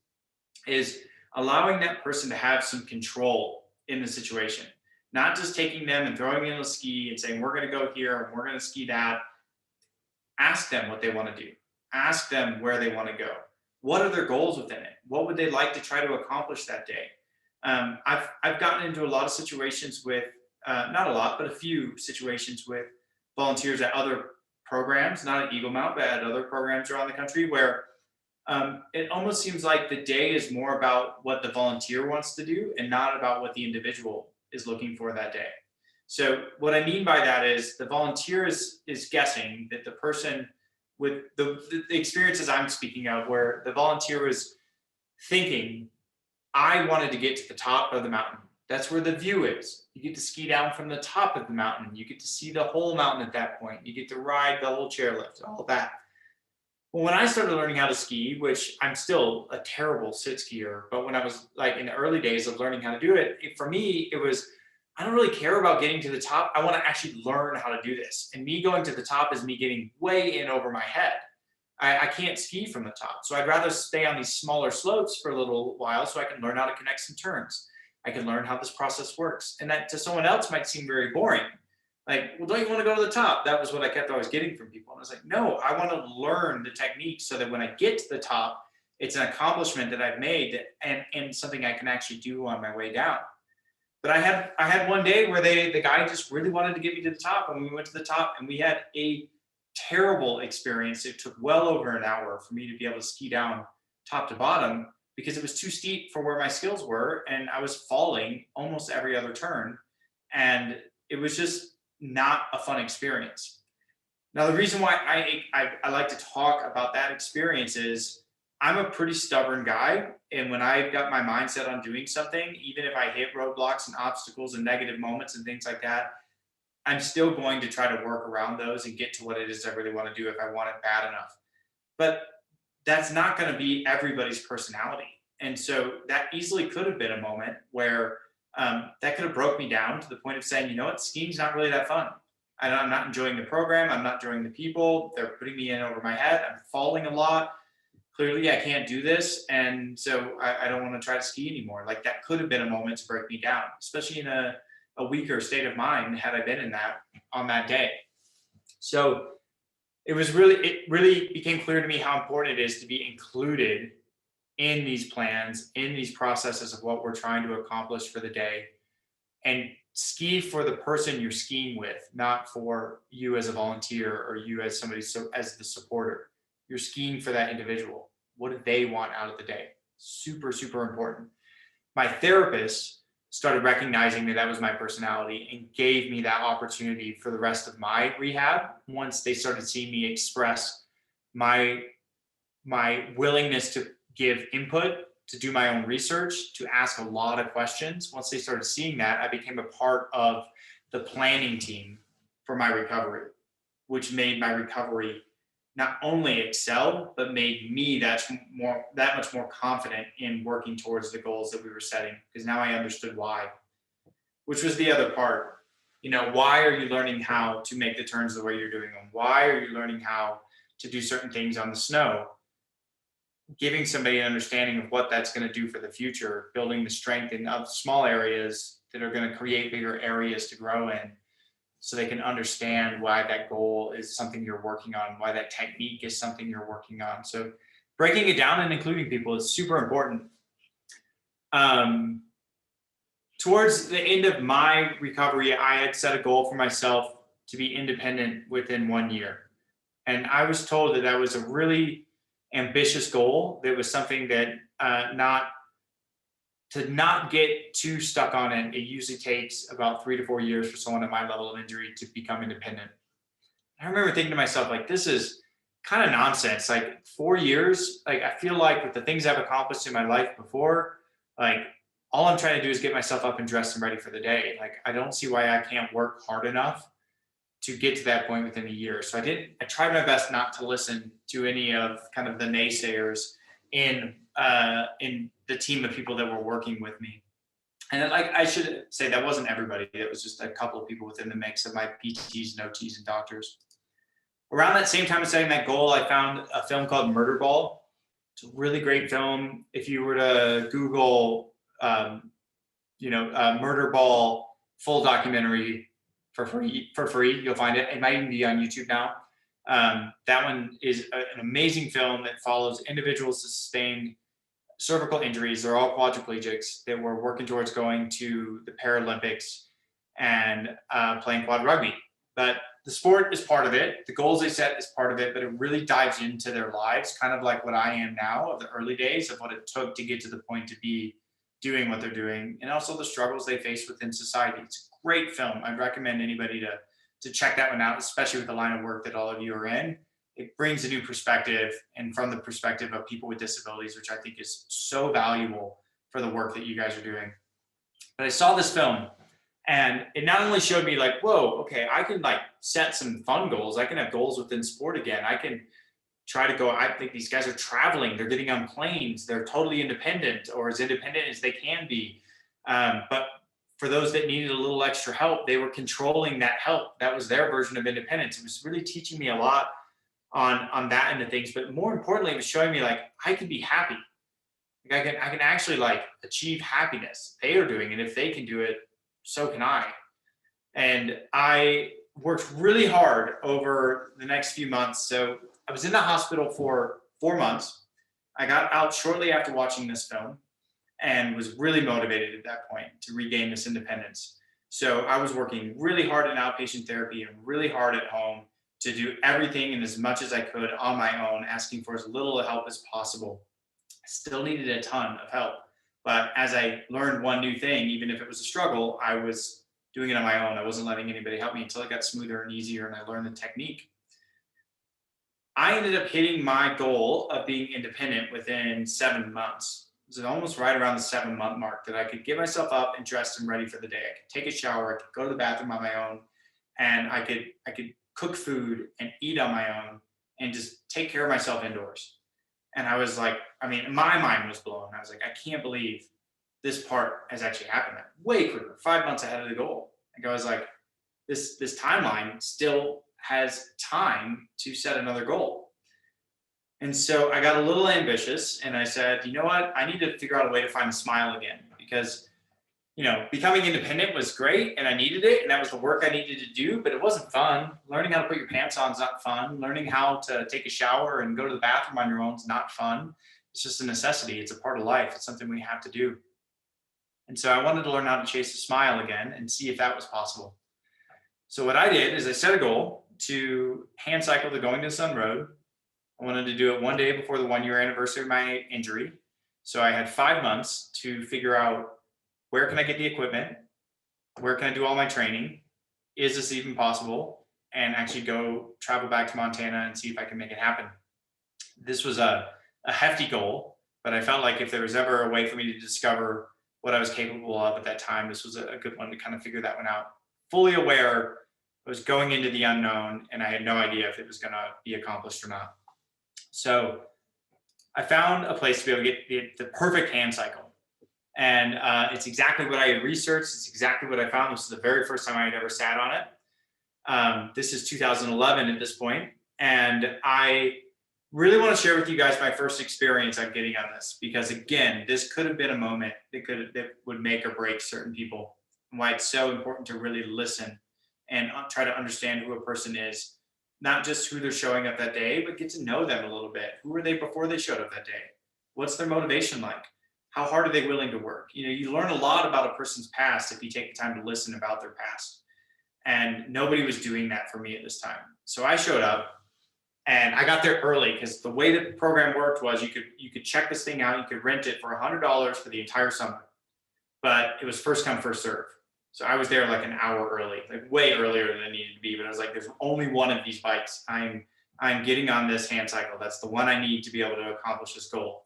is allowing that person to have some control in the situation, not just taking them and throwing them in a ski and saying, we're going to go here and we're going to ski that. Ask them what they want to do. Ask them where they want to go. What are their goals within it? What would they like to try to accomplish that day? I've gotten into a lot of situations with, not a lot, but a few situations with volunteers at other programs, not at Eagle Mount, but at other programs around the country, where it almost seems like the day is more about what the volunteer wants to do and not about what the individual is looking for that day. So what I mean by that is the volunteer is guessing that the person with the experiences I'm speaking of, where the volunteer was thinking, I wanted to get to the top of the mountain. That's where the view is. You get to ski down from the top of the mountain. You get to see the whole mountain at that point. You get to ride the whole chairlift, all of that. Well, when I started learning how to ski, which I'm still a terrible sit skier, but when I was like in the early days of learning how to do it, for me, it was, I don't really care about getting to the top. I want to actually learn how to do this. And me going to the top is me getting way in over my head. I can't ski from the top. So I'd rather stay on these smaller slopes for a little while so I can learn how to connect some turns. I can learn how this process works. And that to someone else might seem very boring. Like, well, don't you want to go to the top? That was what I kept always getting from people. And I was like, no, I want to learn the technique so that when I get to the top, it's an accomplishment that I've made and something I can actually do on my way down. But I had one day where the guy just really wanted to get me to the top, and we went to the top, and we had a terrible experience. It took well over an hour for me to be able to ski down top to bottom because it was too steep for where my skills were, and I was falling almost every other turn. And it was just not a fun experience. Now, the reason why I like to talk about that experience is I'm a pretty stubborn guy. And when I've got my mindset on doing something, even if I hit roadblocks and obstacles and negative moments and things like that, I'm still going to try to work around those and get to what it is I really want to do if I want it bad enough. But that's not going to be everybody's personality. And so that easily could have been a moment where that could have broke me down to the point of saying, you know what, skiing's not really that fun. I'm not enjoying the program. I'm not enjoying the people. They're putting me in over my head. I'm falling a lot. Clearly, I can't do this. And so I don't want to try to ski anymore. Like that could have been a moment to break me down, especially in a weaker state of mind had I been in that on that day. So it really became clear to me how important it is to be included in these plans, in these processes of what we're trying to accomplish for the day, and ski for the person you're skiing with, not for you as a volunteer or you as somebody, so as the supporter. You're skiing for that individual. What do they want out of the day? Super, super important. My therapist started recognizing that that was my personality and gave me that opportunity for the rest of my rehab. Once they started seeing me express my willingness to give input, to do my own research, to ask a lot of questions. Once they started seeing that, I became a part of the planning team for my recovery, which made my recovery not only excel, but made me that much more confident in working towards the goals that we were setting, because now I understood why, which was the other part. You know, why are you learning how to make the turns the way you're doing them? Why are you learning how to do certain things on the snow? Giving somebody an understanding of what that's going to do for the future, building the strength in small areas that are going to create bigger areas to grow in, so they can understand why that goal is something you're working on, why that technique is something you're working on. So breaking it down and including people is super important. Towards the end of my recovery, I had set a goal for myself to be independent within 1 year. And I was told that that was a really ambitious goal. That was something that not get too stuck on it. It usually takes about 3 to 4 years for someone at my level of injury to become independent. I remember thinking to myself, like, this is kind of nonsense. Like 4 years, like I feel like with the things I've accomplished in my life before, like all I'm trying to do is get myself up and dressed and ready for the day. Like I don't see why I can't work hard enough to get to that point within a year. So I tried my best not to listen to any of kind of the naysayers in the team of people that were working with me. And like I should say, that wasn't everybody. It was just a couple of people within the mix of my PTs and OTs and doctors. Around that same time of setting that goal, I found a film called Murderball. It's a really great film. If you were to Google, Murderball full documentary for free, you'll find it. It might even be on YouTube now. That one is an amazing film that follows individuals that sustained cervical injuries. They're all quadriplegics that were working towards going to the Paralympics and playing quad rugby. But the sport is part of it. The goals they set is part of it, but it really dives into their lives, kind of like what I am now, of the early days of what it took to get to the point to be doing what they're doing, and also the struggles they face within society. It's a great film. I'd recommend anybody to check that one out, especially with the line of work that all of you are in. It brings a new perspective, and from the perspective of people with disabilities, which I think is so valuable for the work that you guys are doing. But I saw this film, and it not only showed me like, whoa, okay, I can like set some fun goals. I can have goals within sport again. I can try to go, I think these guys are traveling, they're getting on planes, they're totally independent, or as independent as they can be. But for those that needed a little extra help, they were controlling that help. That was their version of independence. It was really teaching me a lot on that end of things. But more importantly, it was showing me like I could be happy. Like I can actually like achieve happiness. They are doing it. If they can do it, so can I. And I worked really hard over the next few months. So I was in the hospital for 4 months. I got out shortly after watching this film and was really motivated at that point to regain this independence. So I was working really hard in outpatient therapy and really hard at home to do everything and as much as I could on my own, asking for as little help as possible. I still needed a ton of help. But as I learned one new thing, even if it was a struggle, I was doing it on my own. I wasn't letting anybody help me until it got smoother and easier and I learned the technique. I ended up hitting my goal of being independent within 7 months. It was almost right around the 7-month mark that I could get myself up and dressed and ready for the day. I could take a shower, I could go to the bathroom on my own, and I could cook food and eat on my own and just take care of myself indoors. And I was like, I mean, my mind was blown. I was like, I can't believe this part has actually happened way quicker, 5 months ahead of the goal. Like I was like, this timeline still has time to set another goal. And so I got a little ambitious and I said, you know what? I need to figure out a way to find a smile again because, becoming independent was great and I needed it. And that was the work I needed to do, but it wasn't fun. Learning how to put your pants on is not fun. Learning how to take a shower and go to the bathroom on your own is not fun. It's just a necessity. It's a part of life. It's something we have to do. And so I wanted to learn how to chase a smile again and see if that was possible. So what I did is I set a goal to hand cycle the Going to the Sun Road. I wanted to do it one day before the 1-year anniversary of my injury. So I had 5 months to figure out where can I get the equipment? Where can I do all my training? Is this even possible? And actually go travel back to Montana and see if I can make it happen. This was a hefty goal, but I felt like if there was ever a way for me to discover what I was capable of at that time, this was a good one to kind of figure that one out. Fully aware I was going into the unknown and I had no idea if it was going to be accomplished or not. So I found a place to be able to get the perfect hand cycle. And it's exactly what I had researched. It's exactly what I found. This is the very first time I had ever sat on it. This is 2011 at this point. And I really want to share with you guys my first experience on getting on this, because again, this could have been a moment that would make or break certain people, and why it's so important to really listen and try to understand who a person is, not just who they're showing up that day, but get to know them a little bit. Who were they before they showed up that day? What's their motivation like? How hard are they willing to work? You learn a lot about a person's past if you take the time to listen about their past. And nobody was doing that for me at this time. So I showed up and I got there early because the way the program worked was you could check this thing out. You could rent it for $100 for the entire summer, but it was first come, first serve. So I was there like an hour early, like way earlier than I needed to be. But I was like, there's only one of these bikes. I'm getting on this hand cycle. That's the one I need to be able to accomplish this goal.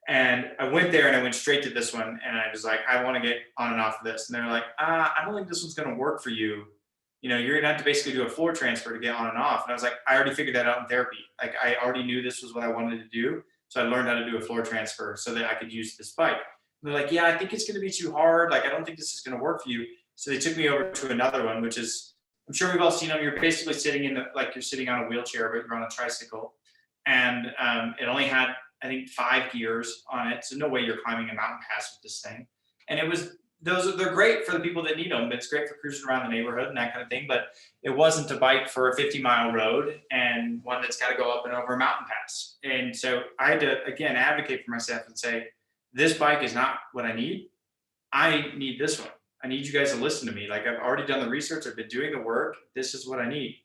And I went there and I went straight to this one. And I was like, I want to get on and off of this. And they're like, I don't think this one's going to work for you. You're going to have to basically do a floor transfer to get on and off. And I was like, I already figured that out in therapy. Like I already knew this was what I wanted to do. So I learned how to do a floor transfer so that I could use this bike. And they're like, yeah, I think it's going to be too hard. Like, I don't think this is going to work for you. So they took me over to another one, which is, I'm sure we've all seen them. You're basically sitting like you're sitting on a wheelchair, but you're on a tricycle. And it only had, I think, 5 gears on it. So no way you're climbing a mountain pass with this thing. And they're great for the people that need them. It's great for cruising around the neighborhood and that kind of thing. But it wasn't a bike for a 50-mile road and one that's got to go up and over a mountain pass. And so I had to, again, advocate for myself and say, this bike is not what I need. I need this one. I need you guys to listen to me. Like, I've already done the research. I've been doing the work. This is what I need.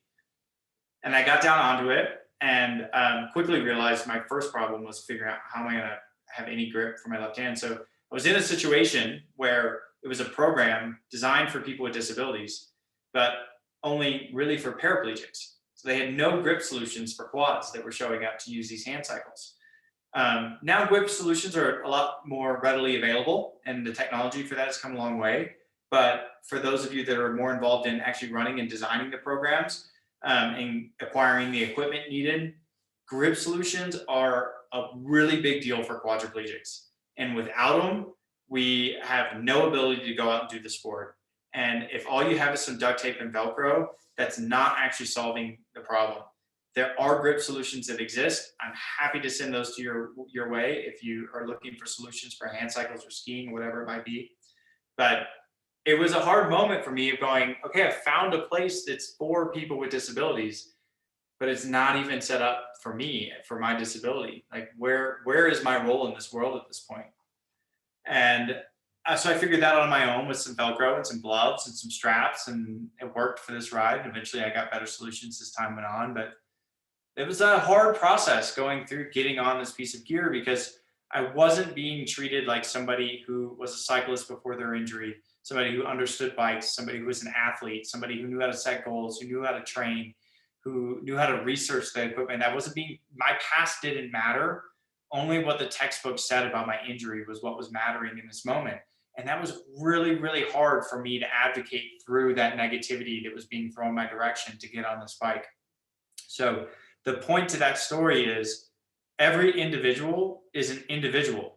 And I got down onto it and quickly realized my first problem was figuring out how am I going to have any grip for my left hand. So I was in a situation where it was a program designed for people with disabilities, but only really for paraplegics. So they had no grip solutions for quads that were showing up to use these hand cycles. Now grip solutions are a lot more readily available and the technology for that has come a long way. But for those of you that are more involved in actually running and designing the programs and acquiring the equipment needed, grip solutions are a really big deal for quadriplegics. And without them, we have no ability to go out and do the sport. And if all you have is some duct tape and Velcro, that's not actually solving the problem. There are grip solutions that exist. I'm happy to send those to your way if you are looking for solutions for hand cycles or skiing, whatever it might be. But it was a hard moment for me of going, okay, I found a place that's for people with disabilities, but it's not even set up for me, for my disability. Like, where is my role in this world at this point? And so I figured that out on my own with some Velcro and some gloves and some straps, and it worked for this ride. And eventually I got better solutions as time went on, but it was a hard process going through getting on this piece of gear because I wasn't being treated like somebody who was a cyclist before their injury, somebody who understood bikes, somebody who was an athlete, somebody who knew how to set goals, who knew how to train, who knew how to research the equipment. That wasn't being, my past didn't matter. Only what the textbook said about my injury was what was mattering in this moment. And that was really, really hard for me to advocate through that negativity that was being thrown my direction to get on this bike. So the point to that story is every individual is an individual,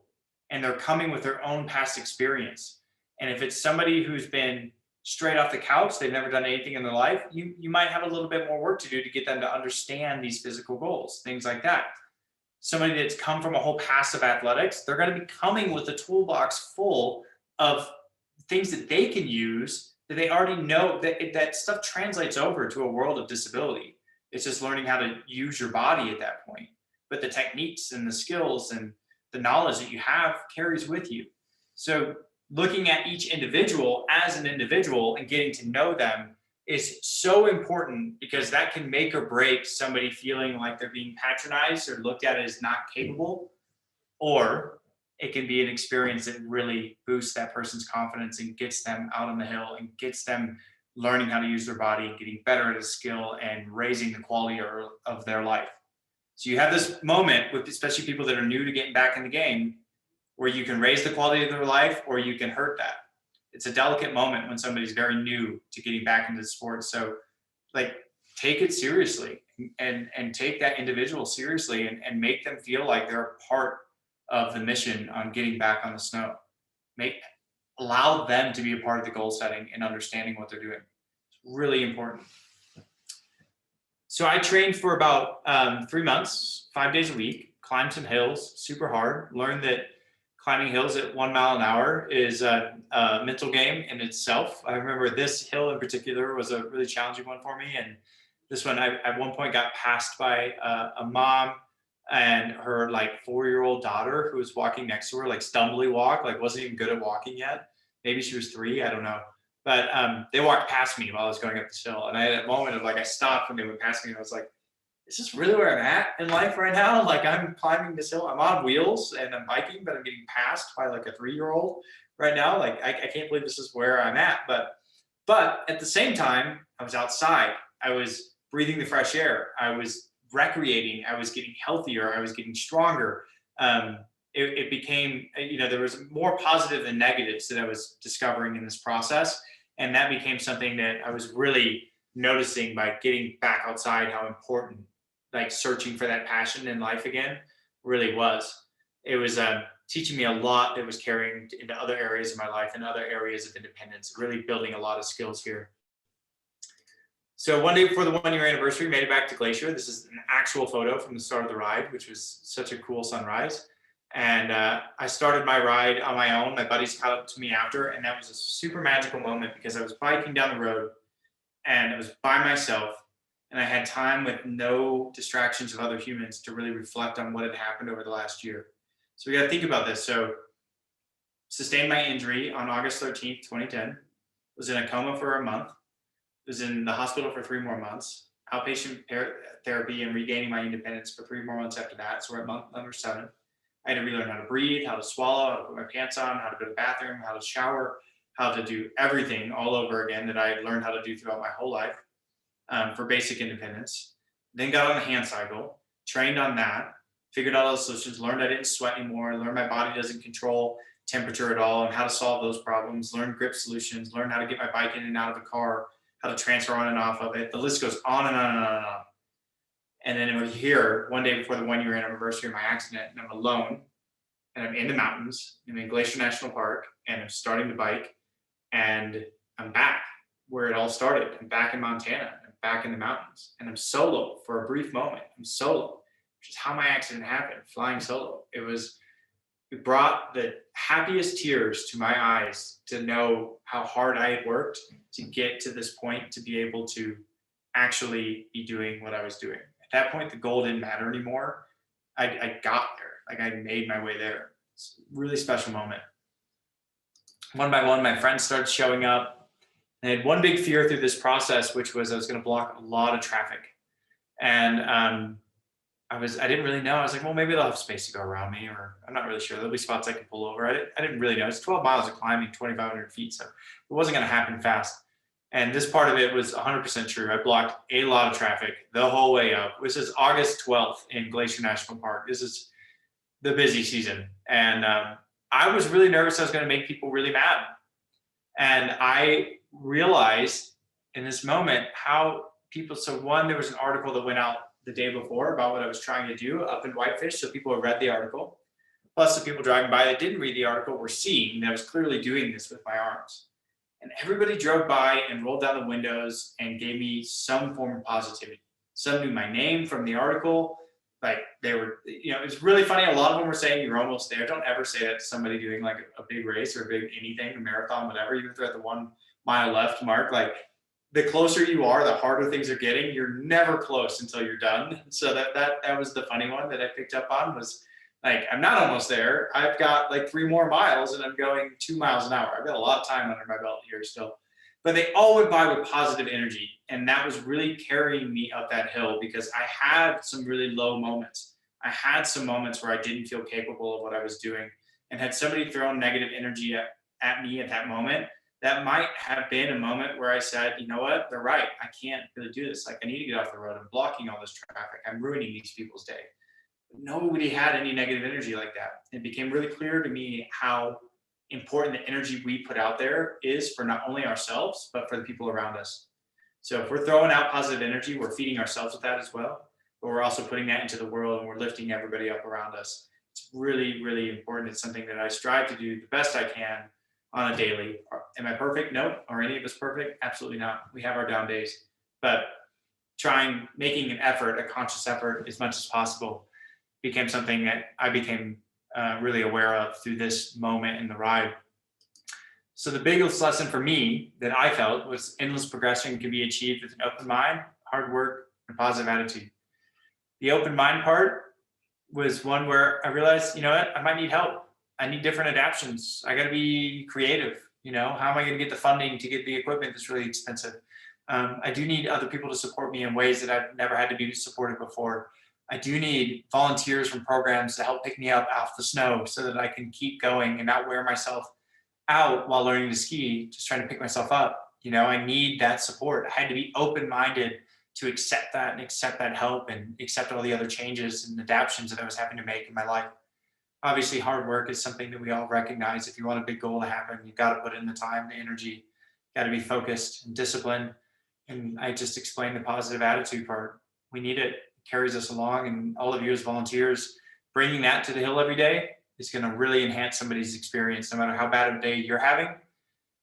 and they're coming with their own past experience. And if it's somebody who's been straight off the couch, they've never done anything in their life, you might have a little bit more work to do to get them to understand these physical goals, things like that. Somebody that's come from a whole past of athletics, they're going to be coming with a toolbox full of things that they can use that they already know. That stuff translates over to a world of disability. It's just learning how to use your body at that point. But the techniques and the skills and the knowledge that you have carries with you. So looking at each individual as an individual and getting to know them is so important, because that can make or break somebody feeling like they're being patronized or looked at as not capable, or it can be an experience that really boosts that person's confidence and gets them out on the hill and gets them learning how to use their body and getting better at a skill and raising the quality of their life. So you have this moment with especially people that are new to getting back in the game, where you can raise the quality of their life or you can hurt that. It's a delicate moment when somebody's very new to getting back into the sport. So like, take it seriously and take that individual seriously and make them feel like they're a part of the mission on getting back on the snow. Allow them to be a part of the goal setting and understanding what they're doing. It's really important. So I trained for about 3 months, 5 days a week, climbed some hills, super hard, learned that climbing hills at 1 mile an hour is a mental game in itself. I remember this hill in particular was a really challenging one for me. And this one, I at one point got passed by a mom and her like 4-year-old daughter who was walking next to her, like stumbly walk, like wasn't even good at walking yet. Maybe she was 3, I don't know. But they walked past me while I was going up this hill. And I had a moment of like, I stopped when they went past me and I was like, is this really where I'm at in life right now? Like, I'm climbing this hill, I'm on wheels and I'm biking, but I'm getting passed by like a 3-year-old right now. Like, I can't believe this is where I'm at. But at the same time, I was outside. I was breathing the fresh air. I was recreating. I was getting healthier. I was getting stronger. It became, there was more positive than negatives that I was discovering in this process. And that became something that I was really noticing by getting back outside, how important like searching for that passion in life again really was. It was teaching me a lot that was carrying into other areas of my life and other areas of independence, really building a lot of skills here. So one day before the 1-year anniversary, made it back to Glacier. This is an actual photo from the start of the ride, which was such a cool sunrise. And I started my ride on my own. My buddies caught up to me after, and that was a super magical moment because I was biking down the road and it was by myself. And I had time with no distractions of other humans to really reflect on what had happened over the last year. So we got to think about this. So sustained my injury on August 13th, 2010, was in a coma for a month, was in the hospital for 3 more months, outpatient therapy and regaining my independence for 3 more months after that. So we're at month number 7. I had to relearn how to breathe, how to swallow, how to put my pants on, how to go to the bathroom, how to shower, how to do everything all over again that I had learned how to do throughout my whole life. For basic independence. Then got on the hand cycle, trained on that, figured out all the solutions, learned I didn't sweat anymore, learned my body doesn't control temperature at all and how to solve those problems, learned grip solutions, learned how to get my bike in and out of the car, how to transfer on and off of it. The list goes on and on and on and on. And then we're here one day before the 1-year anniversary of my accident, and I'm alone, and I'm in the mountains, I'm in Glacier National Park, and I'm starting to bike, and I'm back where it all started. I'm back in Montana. Back in the mountains, and I'm solo for a brief moment. I'm solo, which is how my accident happened, flying solo. It brought the happiest tears to my eyes to know how hard I had worked to get to this point, to be able to actually be doing what I was doing. At that point, the goal didn't matter anymore. I got there, like I made my way there. It's a really special moment. One by one, my friends started showing up. I had one big fear through this process, which was I was going to block a lot of traffic. And I didn't really know. I was like, well, maybe they'll have space to go around me, or I'm not really sure. There'll be spots I can pull over. I didn't really know. It's 12 miles of climbing, 2,500 feet. So it wasn't going to happen fast. And this part of it was 100% true. I blocked a lot of traffic the whole way up. This is August 12th in Glacier National Park. This is the busy season. And I was really nervous I was going to make people really mad. And I realized in this moment how people, so one, there was an article that went out the day before about what I was trying to do up in Whitefish. So people had read the article. Plus the people driving by that didn't read the article were seeing that I was clearly doing this with my arms. And everybody drove by and rolled down the windows and gave me some form of positivity. Some knew my name from the article. Like they were, it's really funny. A lot of them were saying you're almost there. Don't ever say that to somebody doing like a big race or a big anything, a marathon, whatever, even if they're at the 1 mile left mark. Like the closer you are, the harder things are getting. You're never close until you're done. So that was the funny one that I picked up on was like, I'm not almost there. I've got like 3 more miles and I'm going 2 miles an hour. I've got a lot of time under my belt here still. But they all went by with positive energy. And that was really carrying me up that hill because I had some really low moments. I had some moments where I didn't feel capable of what I was doing. And had somebody thrown negative energy at me at that moment, that might have been a moment where I said, you know what, they're right. I can't really do this. Like I need to get off the road. I'm blocking all this traffic. I'm ruining these people's day. Nobody had any negative energy like that. It became really clear to me how important the energy we put out there is for not only ourselves, but for the people around us. So if we're throwing out positive energy, we're feeding ourselves with that as well, but we're also putting that into the world and we're lifting everybody up around us. It's really, really important. It's something that I strive to do the best I can on a daily. Am I perfect? No. Are any of us perfect? Absolutely not. We have our down days, but making an effort, a conscious effort as much as possible became something that I became really aware of through this moment in the ride. So the biggest lesson for me that I felt was endless progression can be achieved with an open mind, hard work, and a positive attitude. The open mind part was one where I realized, you know what, I might need help. I need different adaptions. I got to be creative. How am I going to get the funding to get the equipment that's really expensive? I do need other people to support me in ways that I've never had to be supported before. I do need volunteers from programs to help pick me up off the snow so that I can keep going and not wear myself out while learning to ski, just trying to pick myself up. I need that support. I had to be open-minded to accept that and accept that help and accept all the other changes and adaptations that I was having to make in my life. Obviously, hard work is something that we all recognize. If you want a big goal to happen, you've got to put in the time, the energy, got to be focused and disciplined. And I just explained the positive attitude part. We need it. Carries us along, and all of you as volunteers bringing that to the hill every day is going to really enhance somebody's experience, no matter how bad of a day you're having.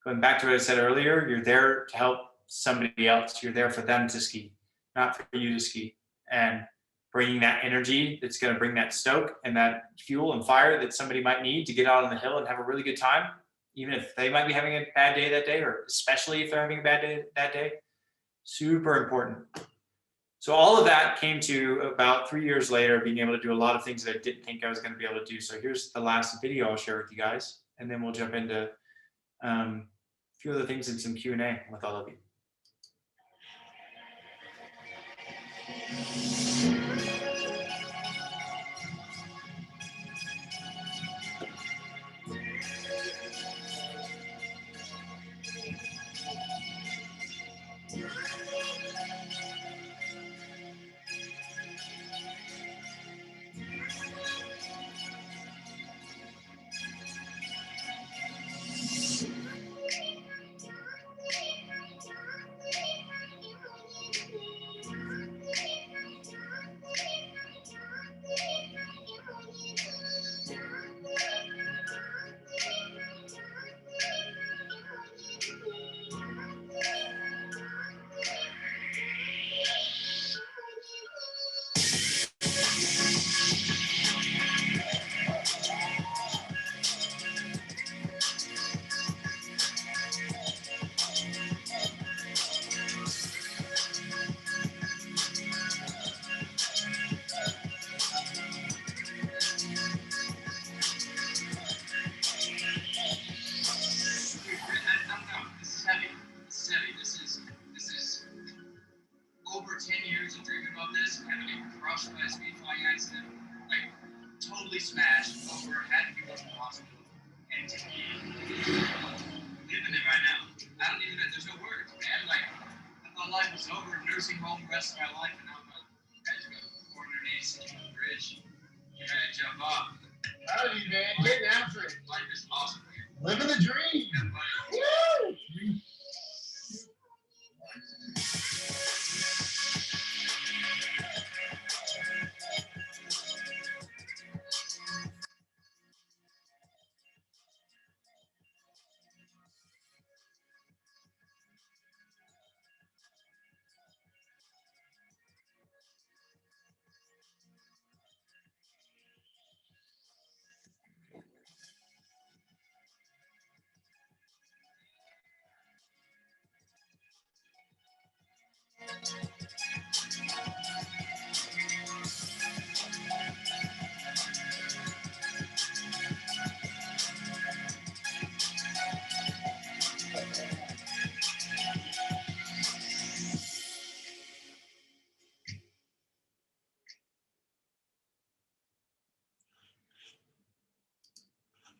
Going back to what I said earlier, you're there to help somebody else. You're there for them to ski, not for you to ski. And bringing that energy that's going to bring that stoke and that fuel and fire that somebody might need to get out on the hill and have a really good time, even if they might be having a bad day that day, or especially if they're having a bad day that day. Super important. So all of that came to about 3 years later, being able to do a lot of things that I didn't think I was going to be able to do. So here's the last video I'll share with you guys, and then we'll jump into a few other things and some Q&A with all of you. best of my life, and I'm at the 486 bridge. You gotta jump off. Howdy, man. Get after it. Life is awesome. Living the dream. Woo!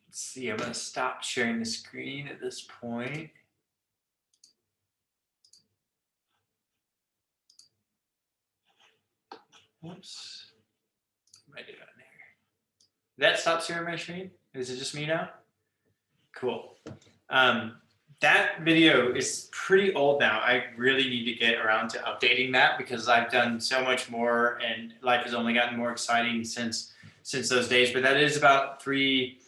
Let's see, I'm gonna stop sharing the screen at this point. Whoops. What am I doing here? That stops sharing my screen? Is it just me now? Cool. That video is pretty old now. I really need to get around to updating that because I've done so much more and life has only gotten more exciting since those days. But that is about 3,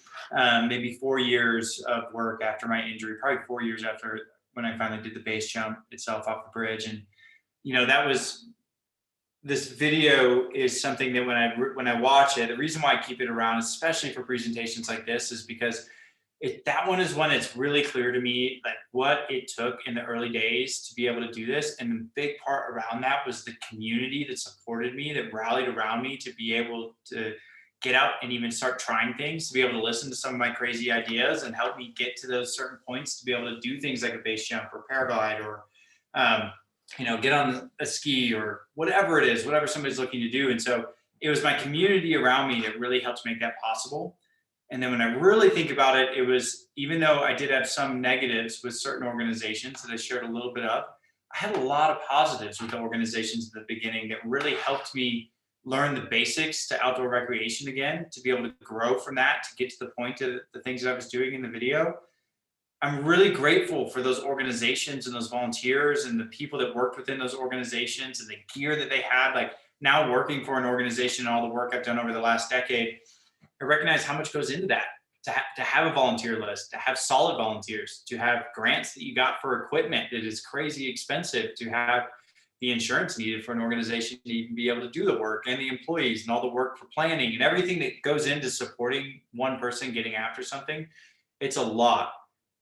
maybe 4 years of work after my injury, probably 4 years after when I finally did the base jump itself off the bridge. And, you know, this video is something that when I watch it, the reason why I keep it around, especially for presentations like this, is because that one is when it's really clear to me like what it took in the early days to be able to do this. And the big part around that was the community that supported me, that rallied around me to be able to get out and even start trying things, to be able to listen to some of my crazy ideas and help me get to those certain points to be able to do things like a base jump or paraglide or, you know, get on a ski or whatever it is, whatever somebody's looking to do. And so it was my community around me that really helped make that possible. And then when I really think about it, it was, even though I did have some negatives with certain organizations that I shared a little bit of, I had a lot of positives with the organizations at the beginning that really helped me learn the basics to outdoor recreation again, to be able to grow from that, to get to the point of the things that I was doing in the video. I'm really grateful for those organizations and those volunteers and the people that worked within those organizations and the gear that they had. Like now working for an organization and all the work I've done over the last decade, I recognize how much goes into that, to have a volunteer list, to have solid volunteers, to have grants that you got for equipment that is crazy expensive, to have the insurance needed for an organization to even be able to do the work, and the employees and all the work for planning and everything that goes into supporting one person getting after something. It's a lot.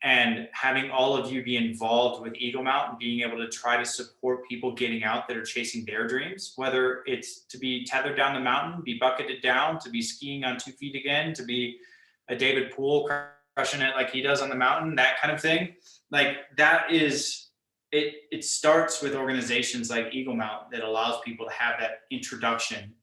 And having all of you be involved with Eagle Mount and being able to try to support people getting out that are chasing their dreams, whether it's to be tethered down the mountain, be bucketed down, to be skiing on 2 feet again, to be a David Poole crushing it like he does on the mountain, that kind of thing. Like that is, it starts with organizations like Eagle Mount that allows people to have that introduction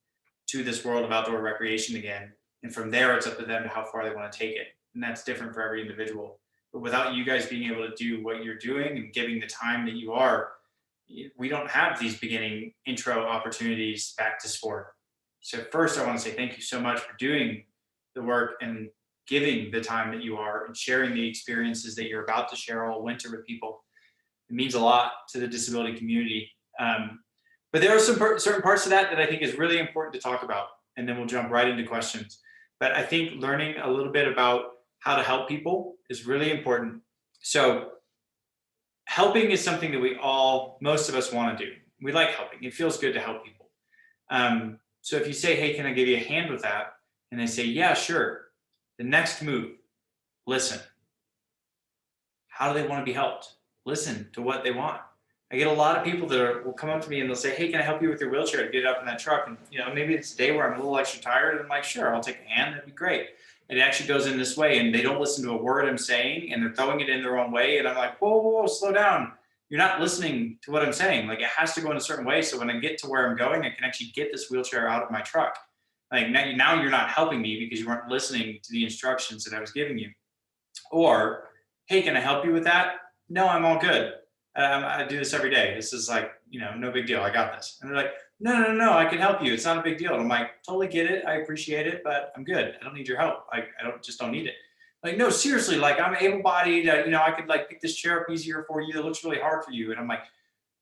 to this world of outdoor recreation again. And from there, it's up to them to how far they want to take it. And that's different for every individual. But without you guys being able to do what you're doing and giving the time that you are, we don't have these beginning intro opportunities back to sport. So first, I want to say thank you so much for doing the work and giving the time that you are and sharing the experiences that you're about to share all winter with people. It means a lot to the disability community. But there are some certain parts of that I think is really important to talk about, and then we'll jump right into questions. But I think learning a little bit about how to help people is really important. So helping is something that most of us want to do. We like helping. It feels good to help people. So if you say, hey, can I give you a hand with that? And they say, yeah, sure. The next move, listen. How do they want to be helped? Listen to what they want. I get a lot of people that will come up to me and they'll say, hey, can I help you with your wheelchair to get up in that truck? And maybe it's a day where I'm a little extra tired. And I'm like, sure, I'll take a hand. That'd be great. And it actually goes in this way, and they don't listen to a word I'm saying, and they're throwing it in their own way. And I'm like, whoa, slow down. You're not listening to what I'm saying. Like, it has to go in a certain way. So when I get to where I'm going, I can actually get this wheelchair out of my truck. Like now you're not helping me because you weren't listening to the instructions that I was giving you. Or, hey, can I help you with that? No, I'm all good. I do this every day. This is like, no big deal. I got this. And they're like, no, I can help you. It's not a big deal. And I'm like, totally get it. I appreciate it, but I'm good. I don't need your help. I don't need it. Like, no, seriously, like I'm able-bodied, I could like pick this chair up easier for you. It looks really hard for you. And I'm like,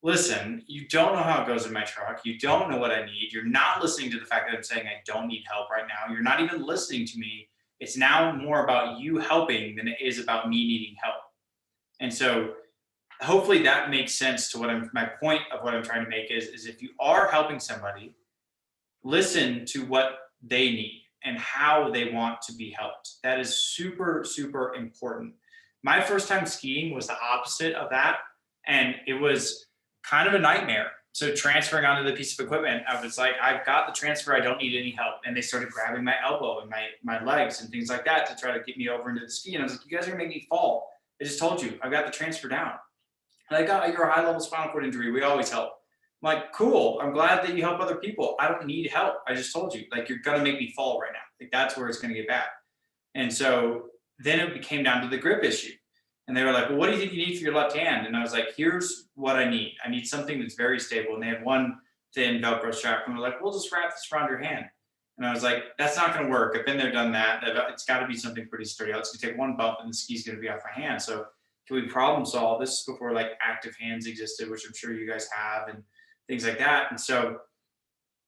listen, you don't know how it goes in my truck. You don't know what I need. You're not listening to the fact that I'm saying I don't need help right now. You're not even listening to me. It's now more about you helping than it is about me needing help. And so hopefully that makes sense to my point of what I'm trying to make is if you are helping somebody, listen to what they need and how they want to be helped. That is super, super important. My first time skiing was the opposite of that. And it was kind of a nightmare. So transferring onto the piece of equipment, I was like, I've got the transfer, I don't need any help. And they started grabbing my elbow and my legs and things like that to try to get me over into the ski. And I was like, you guys are gonna make me fall. I just told you, I've got the transfer down. And I got your high level spinal cord injury. We always help. I'm like, cool. I'm glad that you help other people. I don't need help. I just told you, like, you're gonna make me fall right now. Like that's where it's gonna get bad. And so then it came down to the grip issue. And they were like, well, what do you think you need for your left hand? And I was like, here's what I need. I need something that's very stable. And they had one thin Velcro strap. And we're like, we'll just wrap this around your hand. And I was like, that's not going to work. I've been there, done that. It's got to be something pretty sturdy. It's going to take one bump and the ski's going to be off my hand. So can we problem solve? This is before like active hands existed, which I'm sure you guys have and things like that. And so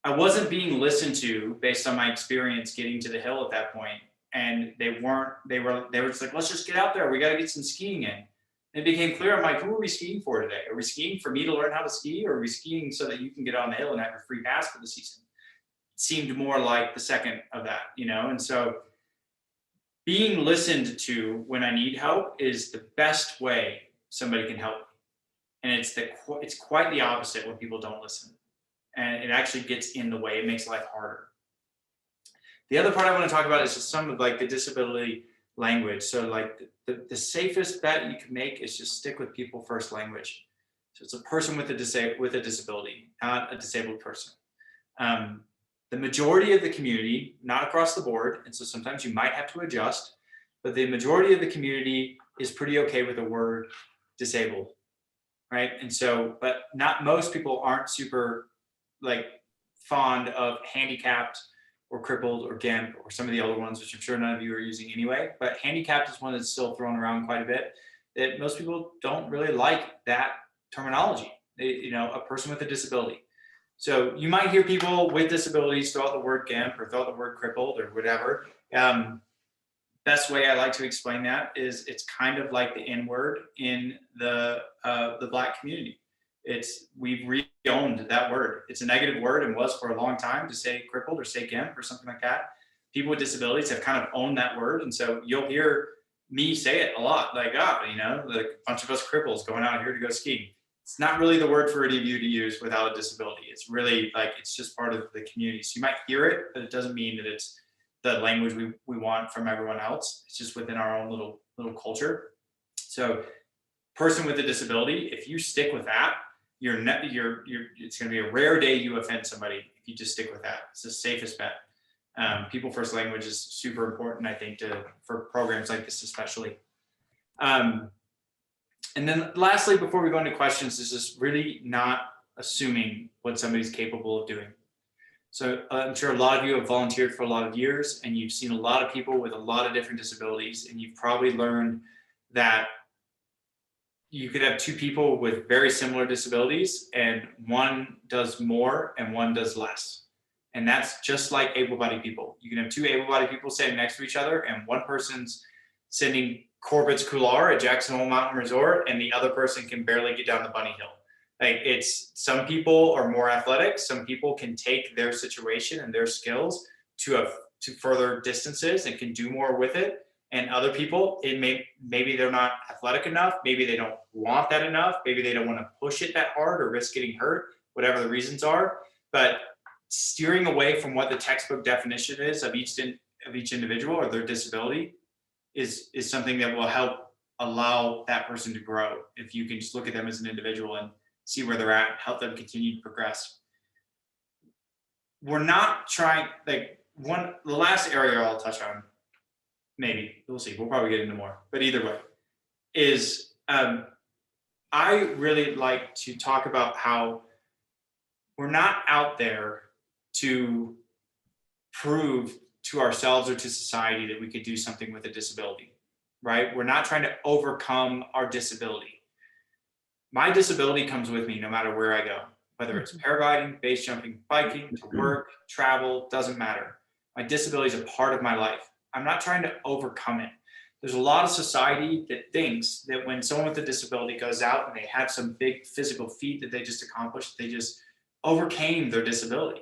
I wasn't being listened to based on my experience getting to the hill at that point. And they were just like, let's just get out there. We got to get some skiing in. And it became clear. I'm like, who are we skiing for today? Are we skiing for me to learn how to ski, or are we skiing so that you can get on the hill and have your free pass for the season? It seemed more like the second of that, And so being listened to when I need help is the best way somebody can help me. And it's quite the opposite when people don't listen. And it actually gets in the way. It makes life harder. The other part I want to talk about is just some of like the disability language. So like the safest bet you can make is just stick with people first language. So it's a person with a disability, not a disabled person. The majority of the community, not across the board, and so sometimes you might have to adjust, but the majority of the community is pretty okay with the word disabled, right? And so, but not most people aren't super like fond of handicapped or crippled or GIMP or some of the other ones, which I'm sure none of you are using anyway. But handicapped is one that's still thrown around quite a bit. That most people don't really like that terminology. A person with a disability. So you might hear people with disabilities throw out the word GIMP or throw out the word crippled or whatever. Best way I like to explain that is it's kind of like the N word in the Black community. We've re-owned that word. It's a negative word and was for a long time to say crippled or say GIMP or something like that. People with disabilities have kind of owned that word. And so you'll hear me say it a lot, like, like a bunch of us cripples going out here to go skiing. It's not really the word for any of you to use without a disability. It's really like, it's just part of the community. So you might hear it, but it doesn't mean that it's the language we want from everyone else. It's just within our own little culture. So person with a disability, if you stick with that, it's going to be a rare day you offend somebody if you just stick with that. It's the safest bet. People first language is super important, I think, for programs like this especially. And then lastly, before we go into questions, is just really not assuming what somebody's capable of doing. So I'm sure a lot of you have volunteered for a lot of years and you've seen a lot of people with a lot of different disabilities, and you've probably learned that you could have two people with very similar disabilities and one does more and one does less. And that's just like able-bodied people. You can have two able-bodied people standing next to each other and one person's sending Corbett's Couloir at Jackson Hole Mountain Resort and the other person can barely get down the bunny hill. Like some people are more athletic. Some people can take their situation and their skills to further distances and can do more with it. And other people, maybe they're not athletic enough. Maybe they don't want that enough. Maybe they don't want to push it that hard or risk getting hurt, whatever the reasons are. But steering away from what the textbook definition is of each individual or their disability is something that will help allow that person to grow. If you can just look at them as an individual and see where they're at, help them continue to progress. We're not trying, the last area I'll touch on, maybe, we'll see, we'll probably get into more, but either way, is I really like to talk about how we're not out there to prove to ourselves or to society that we could do something with a disability, right? We're not trying to overcome our disability. My disability comes with me no matter where I go, whether it's paragliding, base jumping, biking, to work, travel, doesn't matter. My disability is a part of my life. I'm not trying to overcome it. There's a lot of society that thinks that when someone with a disability goes out and they have some big physical feat that they just accomplished, they just overcame their disability.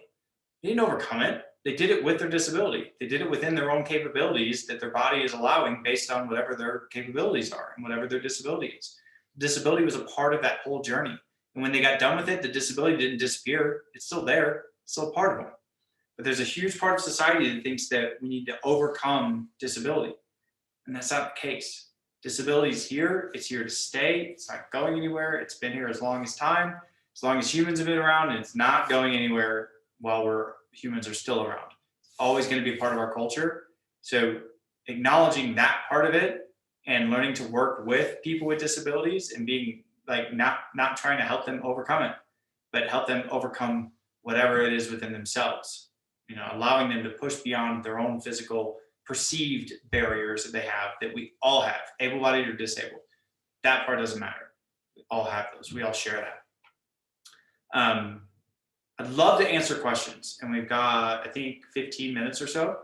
They didn't overcome it. They did it with their disability. They did it within their own capabilities that their body is allowing based on whatever their capabilities are and whatever their disability is. Disability was a part of that whole journey. And when they got done with it, the disability didn't disappear. It's still there. It's still a part of them. But there's a huge part of society that thinks that we need to overcome disability. And that's not the case. Disability is here. It's here to stay. It's not going anywhere. It's been here as long as time, as long as humans have been around, and it's not going anywhere while humans are still around. It's always going to be a part of our culture. So acknowledging that part of it and learning to work with people with disabilities and being like not trying to help them overcome it, but help them overcome whatever it is within themselves. You know, allowing them to push beyond their own physical perceived barriers that they have, that we all have, able-bodied or disabled. That part doesn't matter. We all have those. We all share that. I'd love to answer questions, and we've got, I think, 15 minutes or so,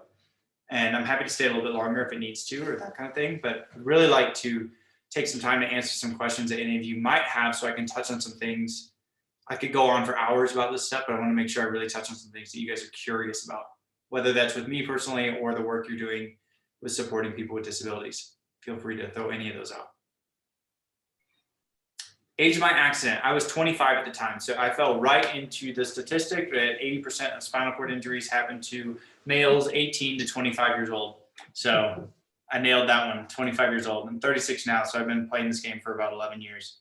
and I'm happy to stay a little bit longer if it needs to or that kind of thing, but I'd really like to take some time to answer some questions that any of you might have so I can touch on some things. I could go on for hours about this stuff, but I want to make sure I really touch on some things that you guys are curious about, whether that's with me personally or the work you're doing with supporting people with disabilities. Feel free to throw any of those out. Age of my accident, I was 25 at the time, so I fell right into the statistic that 80% of spinal cord injuries happen to males 18 to 25 years old. So I nailed that one, 25 years old. I'm 36 now, so I've been playing this game for about 11 years.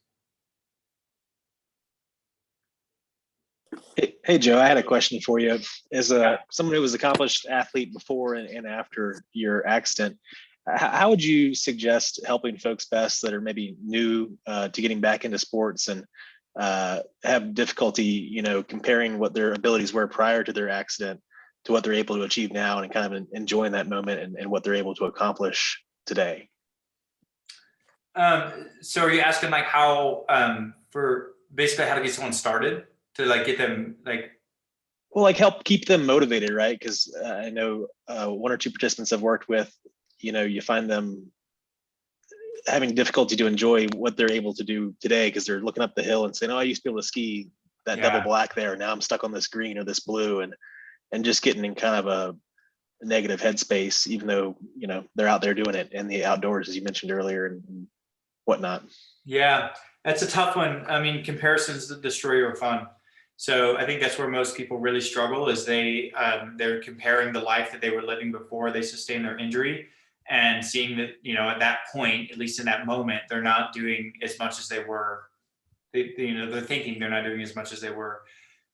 Hey, Joe, I had a question for you. As someone who was an accomplished athlete before and after your accident, how would you suggest helping folks best that are maybe new to getting back into sports and have difficulty, you know, comparing what their abilities were prior to their accident to what they're able to achieve now and kind of enjoying that moment and what they're able to accomplish today? So are you asking like how, for basically how to get someone started to like get them like, well, like help keep them motivated, right? Because I know one or two participants I've worked with, you know, you find them having difficulty to enjoy what they're able to do today because they're looking up the hill and saying, oh, I used to be able to ski that double black there. Now I'm stuck on this green or this blue, and just getting in kind of a negative headspace, even though, you know, they're out there doing it in the outdoors, as you mentioned earlier, and whatnot. Yeah, that's a tough one. I mean, comparisons destroy your fun. So I think that's where most people really struggle is they're comparing the life that they were living before they sustained their injury and seeing that, you know, at that point, at least in that moment, they're not doing as much as they were. They're thinking they're not doing as much as they were.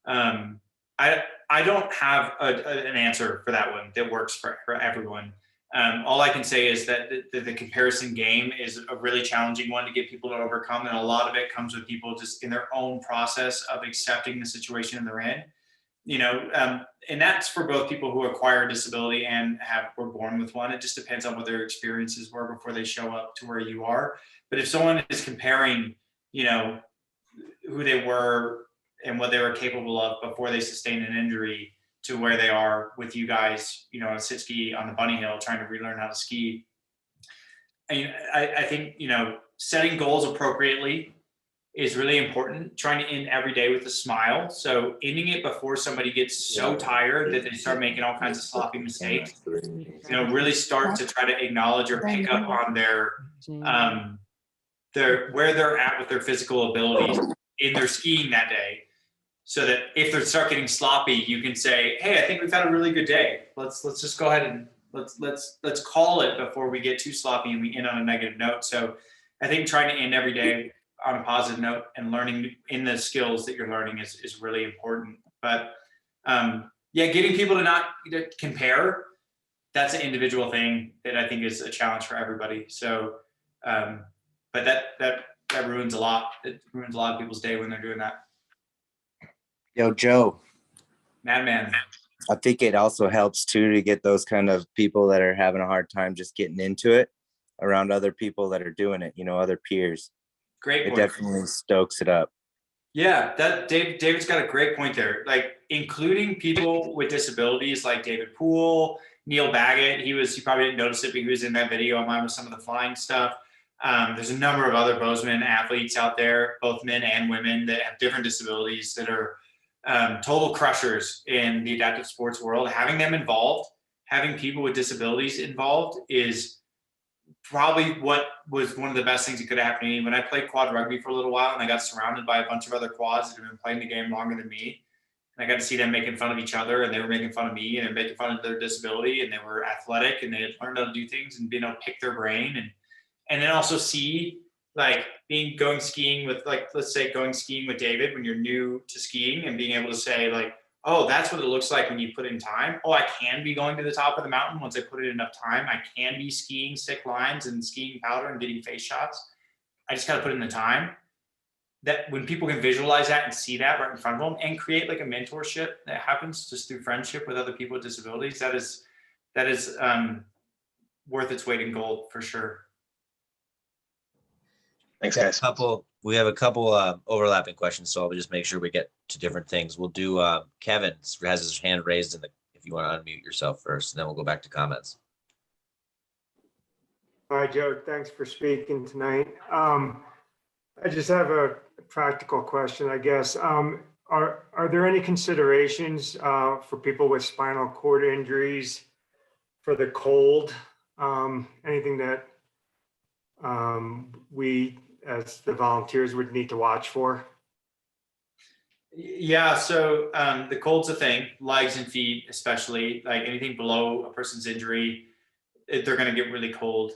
I don't have an answer for that one that works for everyone. All I can say is that the comparison game is a really challenging one to get people to overcome. And a lot of it comes with people just in their own process of accepting the situation they're in, you know, and that's for both people who acquire a disability and were born with one. It just depends on what their experiences were before they show up to where you are. But if someone is comparing, you know, who they were and what they were capable of before they sustained an injury to where they are with you guys, you know, on sit ski on the bunny hill, trying to relearn how to ski. I think, you know, setting goals appropriately is really important. Trying to end every day with a smile. So ending it before somebody gets so tired that they start making all kinds of sloppy mistakes, you know, really start to try to acknowledge or pick up on their where they're at with their physical abilities in their skiing that day. So that if they start getting sloppy, you can say, "Hey, I think we've had a really good day. Let's just go ahead and let's call it before we get too sloppy and we end on a negative note." So, I think trying to end every day on a positive note and learning in the skills that you're learning is really important. But yeah, getting people to not compare, that's an individual thing that I think is a challenge for everybody. So, but that that ruins a lot. It ruins a lot of people's day when they're doing that. Yo, Joe, Madman. I think it also helps too to get those kind of people that are having a hard time just getting into it around other people that are doing it, other peers. Great It point. definitely stokes it up. Yeah, that David's got a great point there. Like including people with disabilities like David Poole, Neil Baggett. You probably didn't notice it, but he was in that video of mine with some of the flying stuff. There's a number of other Bozeman athletes out there, both men and women, that have different disabilities that are total crushers in the adaptive sports world. Having them involved, having people with disabilities involved is probably what was one of the best things that could have happened to me. When I played quad rugby for a little while and I got surrounded by a bunch of other quads that had been playing the game longer than me, and I got to see them making fun of each other, and they were making fun of me and making fun of their disability, and they were athletic and they had learned how to do things and being able to pick their brain, and then also see like going skiing with, like, let's say going skiing with David when you're new to skiing, and being able to say like, oh, that's what it looks like when you put in time. Oh, I can be going to the top of the mountain once I put in enough time. I can be skiing stick lines and skiing powder and getting face shots. I just got to put in the time. That when people can visualize that and see that right in front of them, and create like a mentorship that happens just through friendship with other people with disabilities, that is worth its weight in gold for sure. Thanks, We have a guys. We have a couple overlapping questions, so I'll just make sure we get to different things. We'll do Kevin has his hand raised if you want to unmute yourself first, and then we'll go back to comments. Hi, Joe. Thanks for speaking tonight. I just have a practical question, I guess. Are there any considerations for people with spinal cord injuries for the cold? Anything that we as the volunteers would need to watch for? Yeah, so the cold's a thing, legs and feet especially, like anything below a person's injury, they're going to get really cold.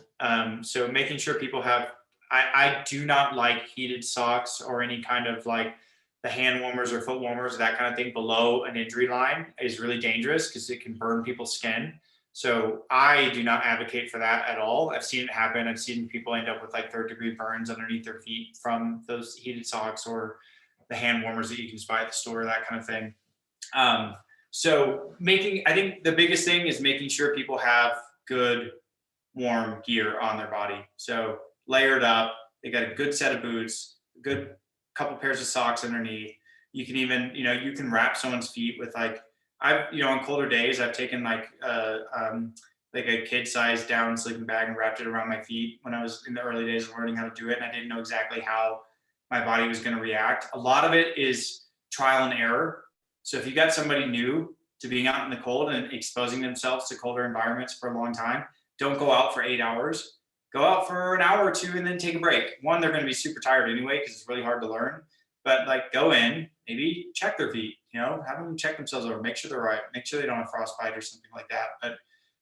So making sure people have, I do not like heated socks or any kind of like the hand warmers or foot warmers, that kind of thing below an injury line is really dangerous because it can burn people's skin. So I do not advocate for that at all. I've seen it happen. I've seen people end up with like 3rd-degree burns underneath their feet from those heated socks or the hand warmers that you can just buy at the store, that kind of thing. So I think the biggest thing is making sure people have good warm gear on their body. So layered up, they got a good set of boots, a good couple pairs of socks underneath. You can even, you can wrap someone's feet with like, on colder days, I've taken like a kid-sized down sleeping bag and wrapped it around my feet when I was in the early days of learning how to do it. And I didn't know exactly how my body was going to react. A lot of it is trial and error. So if you got somebody new to being out in the cold and exposing themselves to colder environments for a long time, don't go out for 8 hours. Go out for an hour or two and then take a break. One, they're going to be super tired anyway because it's really hard to learn. But like go in, maybe check their feet, have them check themselves over, make sure they're right, make sure they don't have frostbite or something like that. But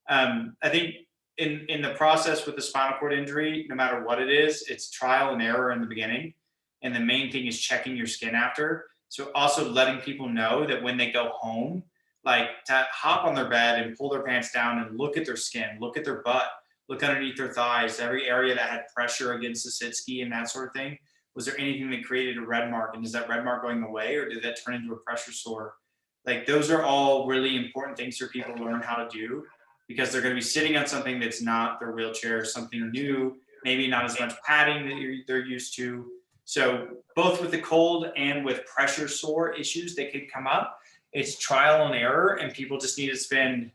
I think in the process with the spinal cord injury, no matter what it is, it's trial and error in the beginning. And the main thing is checking your skin after. So also letting people know that when they go home, like to hop on their bed and pull their pants down and look at their skin, look at their butt, look underneath their thighs, every area that had pressure against the sit ski and that sort of thing. Was there anything that created a red mark? And is that red mark going away, or did that turn into a pressure sore? Like those are all really important things for people to learn how to do, because they're going to be sitting on something that's not their wheelchair, something new, maybe not as much padding that they're used to. So both with the cold and with pressure sore issues that could come up, it's trial and error, and people just need to spend,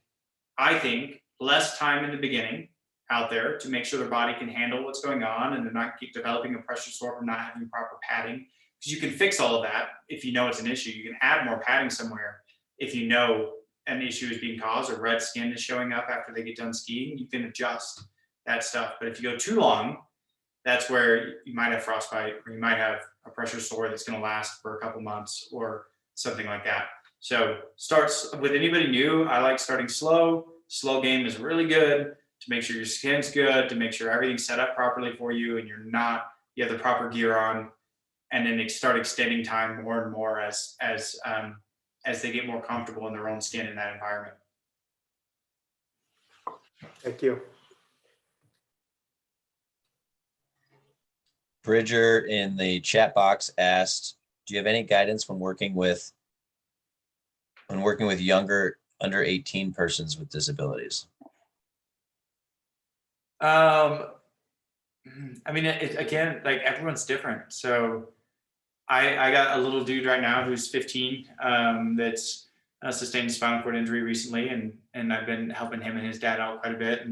I think, less time in the beginning out there to make sure their body can handle what's going on and they're not keep developing a pressure sore from not having proper padding. Because you can fix all of that if you know it's an issue. You can add more padding somewhere if you know an issue is being caused or red skin is showing up after they get done skiing. You can adjust that stuff. But if you go too long, that's where you might have frostbite, or you might have a pressure sore that's going to last for a couple months or something like that. So starts with anybody new. I like starting slow. Slow game is really good to make sure your skin's good, to make sure everything's set up properly for you and you have the proper gear on, and then start extending time more and more as they get more comfortable in their own skin in that environment. Thank you. Bridger in the chat box asked, do you have any guidance when working with younger under 18 persons with disabilities? I mean, again, like everyone's different. So I got a little dude right now who's 15 that's sustained a spinal cord injury recently, and I've been helping him and his dad out quite a bit, and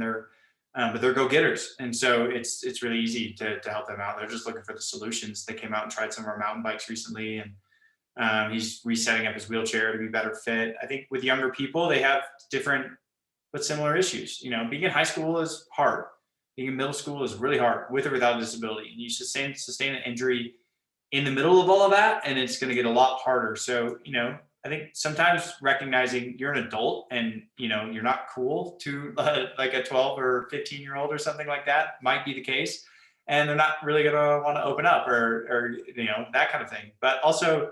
but they're go-getters, and so it's really easy to help them out. They're just looking for the solutions. They came out and tried some of our mountain bikes recently, and he's resetting up his wheelchair to be better fit. I think with younger people, they have different but similar issues. You know, being in high school is hard. Being in middle school is really hard, with or without a disability, and you sustain an injury in the middle of all of that, and it's going to get a lot harder. So, you know, I think sometimes recognizing you're an adult and, you know, you're not cool to like a 12 or 15-year-old or something like that might be the case. And they're not really going to want to open up or, you know, that kind of thing. But also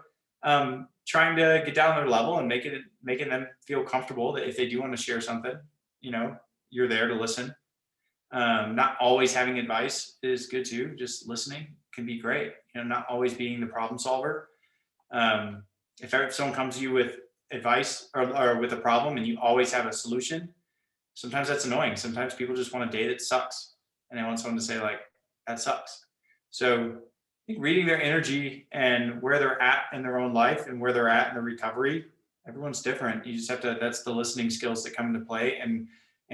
trying to get down their level and making them feel comfortable that if they do want to share something, you know, you're there to listen. Not always having advice is good too. Just listening can be great. You know, not always being the problem solver. If someone comes to you with advice or with a problem and you always have a solution, sometimes that's annoying. Sometimes people just want a day that sucks and they want someone to say like, that sucks. So I think reading their energy and where they're at in their own life and where they're at in the recovery, everyone's different. You just have to, that's the listening skills that come into play, and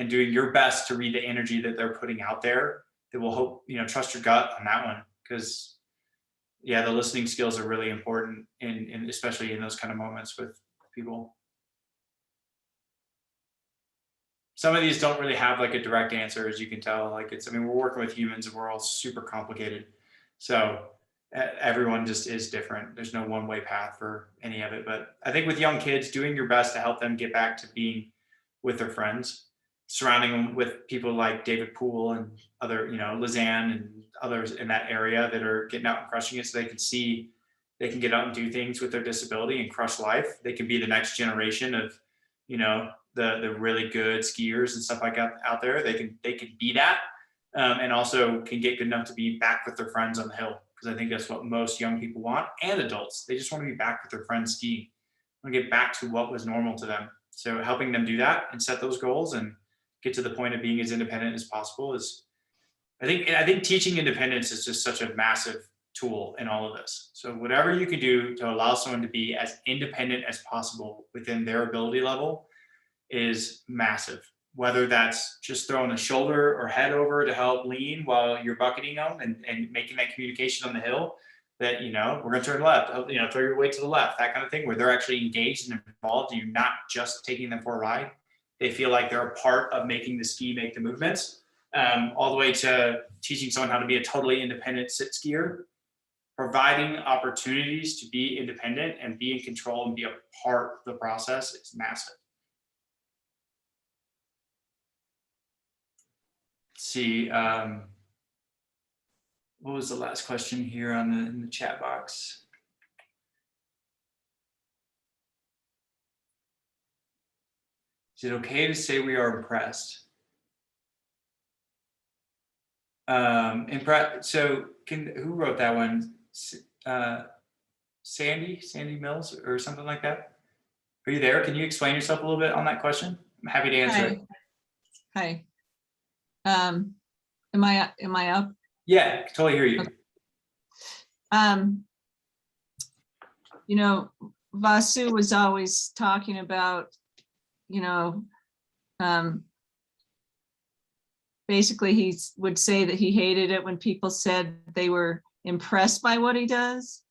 doing your best to read the energy that they're putting out there. That will hope, you know, trust your gut on that one. Because yeah, the listening skills are really important in especially in those kind of moments with people. Some of these don't really have like a direct answer, as you can tell. Like I mean, we're working with humans and we're all super complicated. So everyone just is different. There's no one way path for any of it. But I think with young kids, doing your best to help them get back to being with their friends, surrounding them with people like David Poole and other, you know, Lizanne and others in that area that are getting out and crushing it, so they can see they can get out and do things with their disability and crush life. They can be the next generation of, you know, the really good skiers and stuff like that out there. They can be that, and also can get good enough to be back with their friends on the hill, because I think that's what most young people want, and adults. They just want to be back with their friends skiing, want to get back to what was normal to them. So helping them do that and set those goals and get to the point of being as independent as possible is, I think teaching independence is just such a massive tool in all of this. So whatever you can do to allow someone to be as independent as possible within their ability level is massive. Whether that's just throwing a shoulder or head over to help lean while you're bucketing them and making that communication on the hill that, you know, we're going to turn left, you know, throw your weight to the left, that kind of thing, where they're actually engaged and involved. You're not just taking them for a ride. They feel like they're a part of making the ski make the movements, all the way to teaching someone how to be a totally independent sit skier, providing opportunities to be independent and be in control and be a part of the process is massive. Let's see, what was the last question here in the chat box? Is it okay to say we are impressed? So who wrote that one? Sandy Mills or something like that? Are you there? Can you explain yourself a little bit on that question? I'm happy to answer it. Hi. Am I up? Yeah, totally hear you. Okay. You know, Vasu was always talking about, you know, basically he would say that he hated it when people said they were impressed by what he does.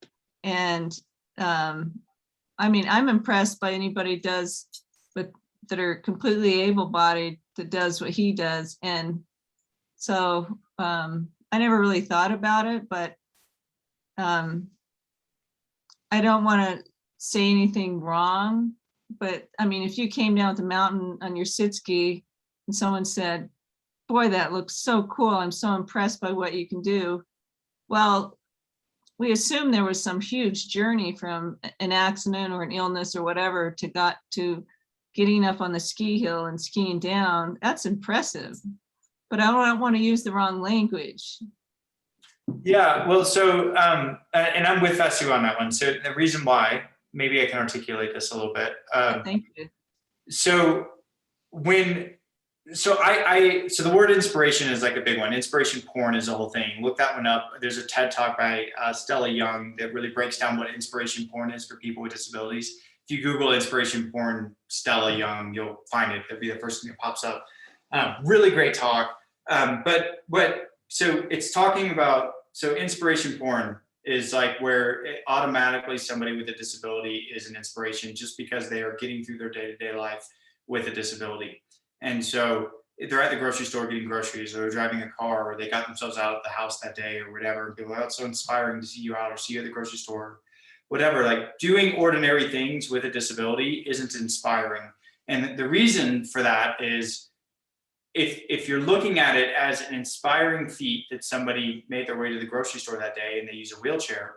And I mean, I'm impressed by anybody that are completely able-bodied that does what he does. And so I never really thought about it, but I don't want to say anything wrong. But I mean, if you came down the mountain on your sit ski and someone said, boy, that looks so cool, I'm so impressed by what you can do. Well, we assume there was some huge journey from an accident or an illness or whatever to getting up on the ski hill and skiing down. That's impressive, but I don't want to use the wrong language. Yeah, well, so, and I'm with Vasu on that one. So the reason why, maybe I can articulate this a little bit. Thank you. So so so the word inspiration is like a big one. Inspiration porn is a whole thing. Look that one up. There's a TED talk by Stella Young that really breaks down what inspiration porn is for people with disabilities. If you Google inspiration porn Stella Young, you'll find it. That'll be the first thing that pops up. Really great talk. So it's talking about, so inspiration porn is like where automatically somebody with a disability is an inspiration just because they are getting through their day-to-day life with a disability. And so they're at the grocery store getting groceries, or they're driving a car, or they got themselves out of the house that day or whatever. And people are, oh, it's so inspiring to see you out, or see you at the grocery store, whatever. Like doing ordinary things with a disability isn't inspiring. And the reason for that is if you're looking at it as an inspiring feat that somebody made their way to the grocery store that day and they use a wheelchair,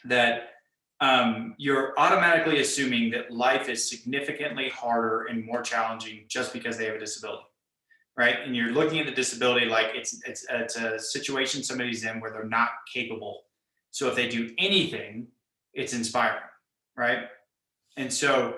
that you're automatically assuming that life is significantly harder and more challenging just because they have a disability, right? And you're looking at the disability like it's a situation somebody's in where they're not capable. So if they do anything, it's inspiring, right? And so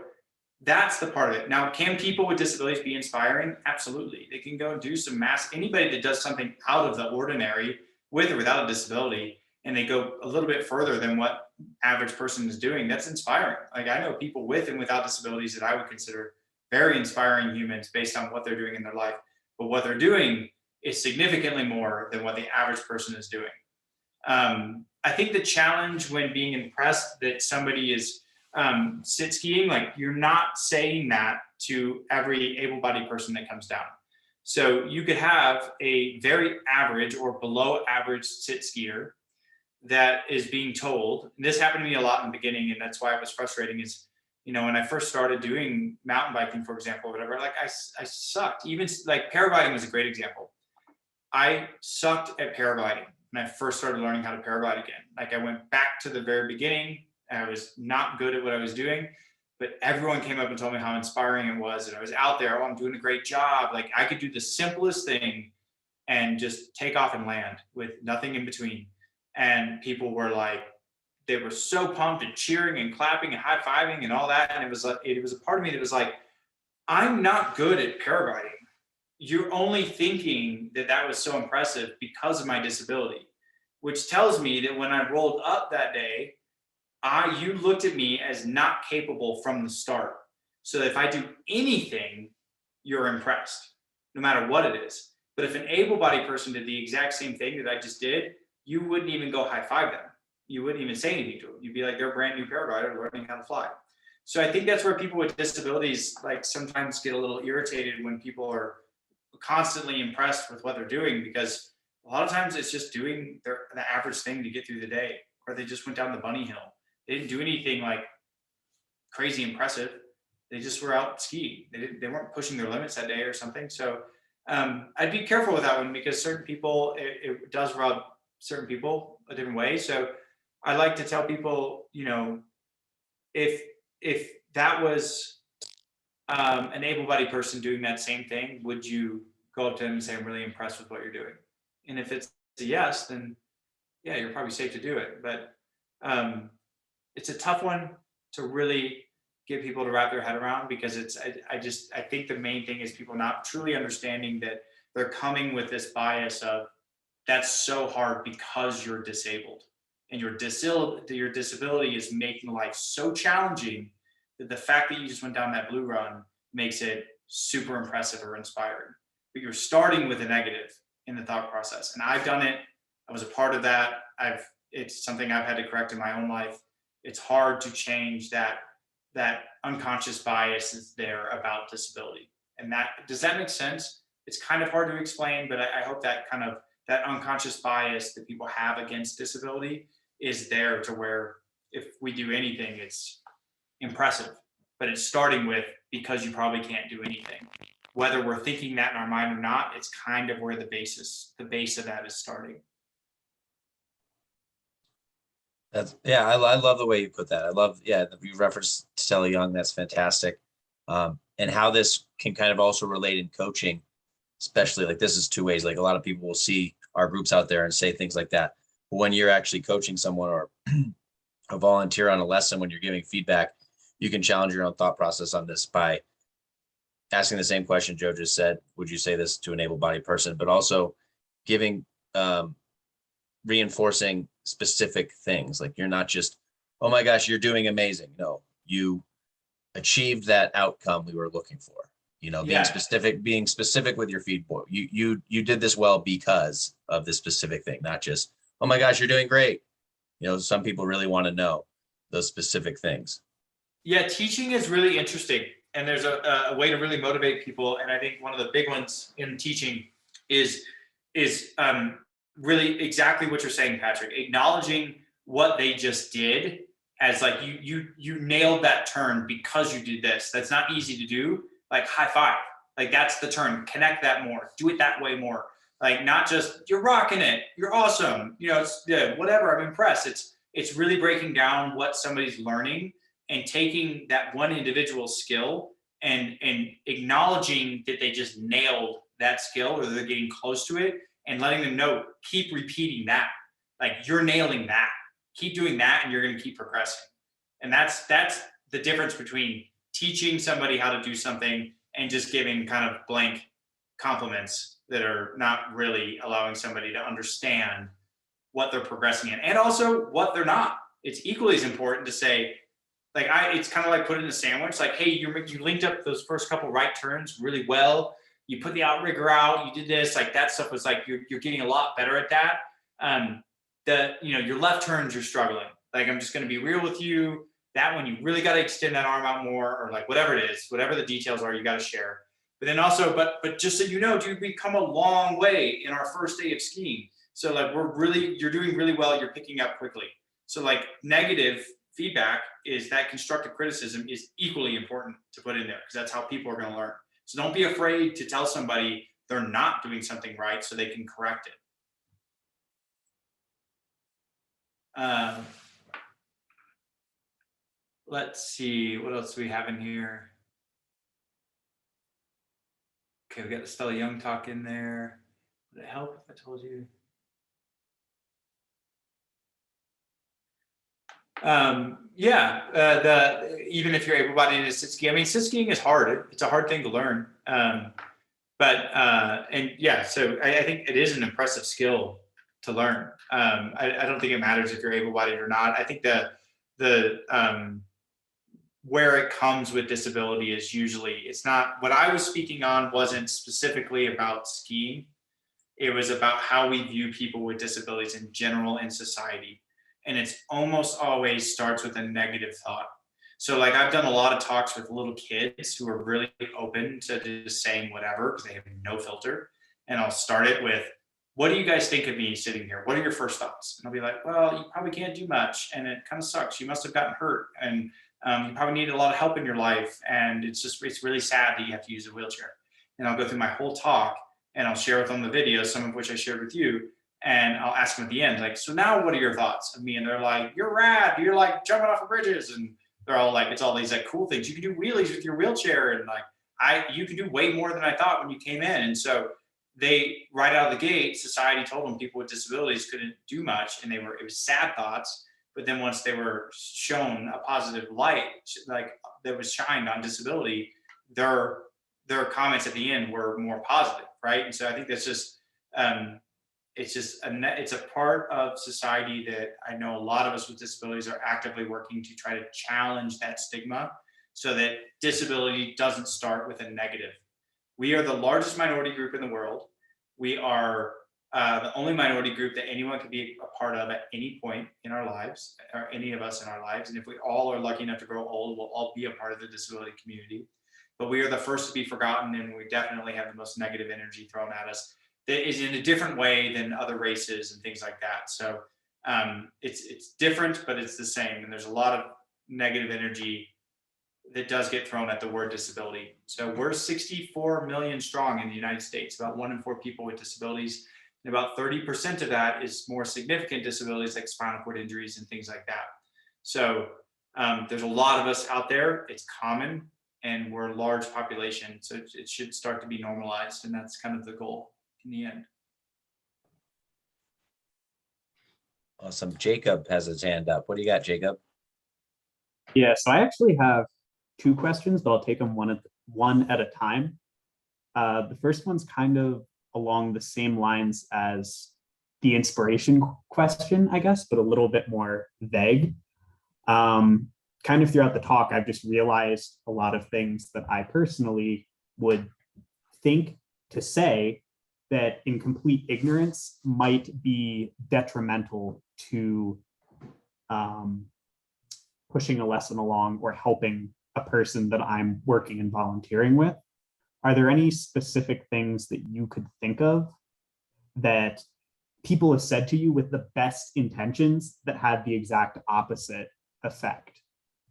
that's the part of it. Now, can people with disabilities be inspiring? Absolutely. They can go and do some anybody that does something out of the ordinary with or without a disability, and they go a little bit further than what average person is doing, that's inspiring. Like I know people with and without disabilities that I would consider very inspiring humans based on what they're doing in their life. But what they're doing is significantly more than what the average person is doing. I think the challenge when being impressed that somebody is sit skiing, like you're not saying that to every able-bodied person that comes down. So you could have a very average or below average sit skier that is being told, and this happened to me a lot in the beginning, and that's why it was frustrating is, you know, when I first started doing mountain biking, for example, or whatever, like I sucked. Even like paragliding was a great example. I sucked at paragliding when I first started learning how to paraglide again. Like I went back to the very beginning. I was not good at what I was doing, but everyone came up and told me how inspiring it was. And I was out there, oh, I'm doing a great job. Like I could do the simplest thing and just take off and land with nothing in between. And people were like, they were so pumped and cheering and clapping and high-fiving and all that. And it was a part of me that was like, I'm not good at paragliding. You're only thinking that that was so impressive because of my disability, which tells me that when I rolled up that day, you looked at me as not capable from the start. So if I do anything, you're impressed, no matter what it is. But if an able-bodied person did the exact same thing that I just did, you wouldn't even go high-five them. You wouldn't even say anything to them. You'd be like, they're a brand new paraglider learning how to fly. So I think that's where people with disabilities like sometimes get a little irritated when people are constantly impressed with what they're doing, because a lot of times it's just doing the average thing to get through the day, or they just went down the bunny hill. They didn't do anything like crazy impressive. They just were out skiing. They weren't pushing their limits that day or something. So I'd be careful with that one, because certain people, it does rub certain people a different way. So I like to tell people, you know, if that was an able-bodied person doing that same thing, would you go up to them and say, I'm really impressed with what you're doing? And if it's a yes, then yeah, you're probably safe to do it. But it's a tough one to really get people to wrap their head around, because I think the main thing is people not truly understanding that they're coming with this bias of that's so hard because you're disabled, and your disability is making life so challenging that the fact that you just went down that blue run makes it super impressive or inspiring. But you're starting with a negative in the thought process. And I've done it. I was a part of that. It's something I've had to correct in my own life. It's hard to change that unconscious bias is there about disability. And does that make sense? It's kind of hard to explain, but I hope that that unconscious bias that people have against disability is there to where if we do anything, it's impressive. But it's starting with, because you probably can't do anything. Whether we're thinking that in our mind or not, it's kind of where the base of that is starting. I love the way you put that. I love, you referenced Stella Young. That's fantastic. And how this can kind of also relate in coaching, especially like this is two ways. Like a lot of people will see our groups out there and say things like that. when you're actually coaching someone or a volunteer on a lesson, when you're giving feedback, you can challenge your own thought process on this by asking the same question Joe just said. Would you say this to an able-bodied person? But also giving, reinforcing specific things. Like you're not just, oh my gosh, you're doing amazing. No, you achieved that outcome we were looking for. You know, Yeah. being specific with your feedback. You did this well because of this specific thing, not just, oh my gosh, you're doing great. You know, some people really want to know those specific things. Yeah, teaching is really interesting, and there's a way to really motivate people. And I think one of the big ones in teaching is really exactly what you're saying, Patrick. Acknowledging what they just did as like you nailed that turn because you did this. That's not easy to do. Like high five, like that's the turn. Connect that more. Do it that way more. Like not just you're rocking it, you're awesome. You know, it's yeah, whatever. I'm impressed. It's really breaking down what somebody's learning and taking that one individual skill and acknowledging that they just nailed that skill or they're getting close to it and letting them know, keep repeating that. Like you're nailing that. Keep doing that and you're going to keep progressing. And that's the difference between teaching somebody how to do something and just giving kind of blank compliments that are not really allowing somebody to understand what they're progressing in and also what they're not. It's equally as important to say, like it's kind of like putting a sandwich, like, hey, you linked up those first couple right turns really well. You put the outrigger out, you did this, like that stuff was like, you're getting a lot better at that. Your left turns, you're struggling. Like, I'm just going to be real with you. That one, you really got to extend that arm out more, or like whatever it is, whatever the details are, you got to share. But then also, but just so you know, dude, we've come a long way in our first day of skiing. So like, you're doing really well. You're picking up quickly. So like negative feedback is that constructive criticism is equally important to put in there because that's how people are going to learn. So don't be afraid to tell somebody they're not doing something right so they can correct it. Let's see, what else do we have in here? Okay, we got the Stella Young talk in there. Would it help if I told you? Even if you're able-bodied into sit skiing, I mean, sit skiing is hard. It's a hard thing to learn. So I think it is an impressive skill to learn. I don't think it matters if you're able-bodied or not. I think where it comes with disability is usually, it's not, what I was speaking on wasn't specifically about skiing. It was about how we view people with disabilities in general in society. And it's almost always starts with a negative thought. So like I've done a lot of talks with little kids who are really open to just saying whatever because they have no filter. And I'll start it with, what do you guys think of me sitting here? What are your first thoughts? And I'll be like, well, you probably can't do much. And it kind of sucks. You must have gotten hurt. And you probably need a lot of help in your life. And it's really sad that you have to use a wheelchair. And I'll go through my whole talk and I'll share with them the videos, some of which I shared with you. And I'll ask them at the end, like, so now what are your thoughts of me? And they're like, you're rad. You're like jumping off of bridges. And they're all like, it's all these like cool things. You can do wheelies with your wheelchair. And like, you can do way more than I thought when you came in. And so they, right out of the gate, society told them people with disabilities couldn't do much. And it was sad thoughts. But then once they were shown a positive light, like that was shined on disability, their comments at the end were more positive. Right. And so I think that's just, it's a part of society that I know a lot of us with disabilities are actively working to try to challenge that stigma so that disability doesn't start with a negative. We are the largest minority group in the world. We are the only minority group that anyone can be a part of at any point in our lives, or any of us in our lives. And if we all are lucky enough to grow old, we'll all be a part of the disability community. But we are the first to be forgotten, and we definitely have the most negative energy thrown at us that is in a different way than other races and things like that. So it's different, but it's the same. And there's a lot of negative energy that does get thrown at the word disability. So we're 64 million strong in the United States, about 1 in 4 people with disabilities. And about 30% of that is more significant disabilities like spinal cord injuries and things like that. So there's a lot of us out there. It's common and we're a large population. So it should start to be normalized. And that's kind of the goal in the end. Awesome. Jacob has his hand up. What do you got, Jacob? Yeah, so I actually have two questions, but I'll take them one at a time. The first one's kind of along the same lines as the inspiration question, I guess, but a little bit more vague. Kind of throughout the talk, I've just realized a lot of things that I personally would think to say that in complete ignorance might be detrimental to pushing a lesson along or helping a person that I'm working and volunteering with. Are there any specific things that you could think of that people have said to you with the best intentions that had the exact opposite effect,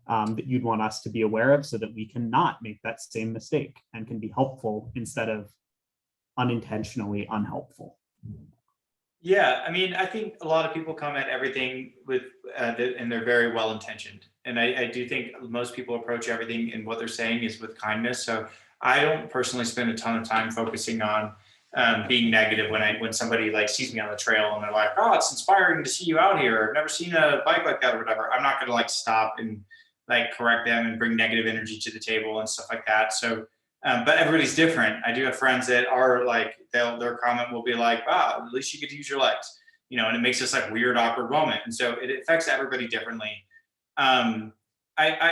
that you'd want us to be aware of so that we cannot make that same mistake and can be helpful instead of unintentionally unhelpful? Yeah, I mean, I think a lot of people come at everything with, and they're very well intentioned. And I do think most people approach everything and what they're saying is with kindness. So I don't personally spend a ton of time focusing on being negative when somebody like sees me on the trail and they're like, oh, it's inspiring to see you out here. I've never seen a bike like that or whatever. I'm not going to like stop and like correct them and bring negative energy to the table and stuff like that. So, but everybody's different. I do have friends that are like, their comment will be like, wow, at least you get to use your legs, you know, and it makes this like weird, awkward moment. And so it affects everybody differently. I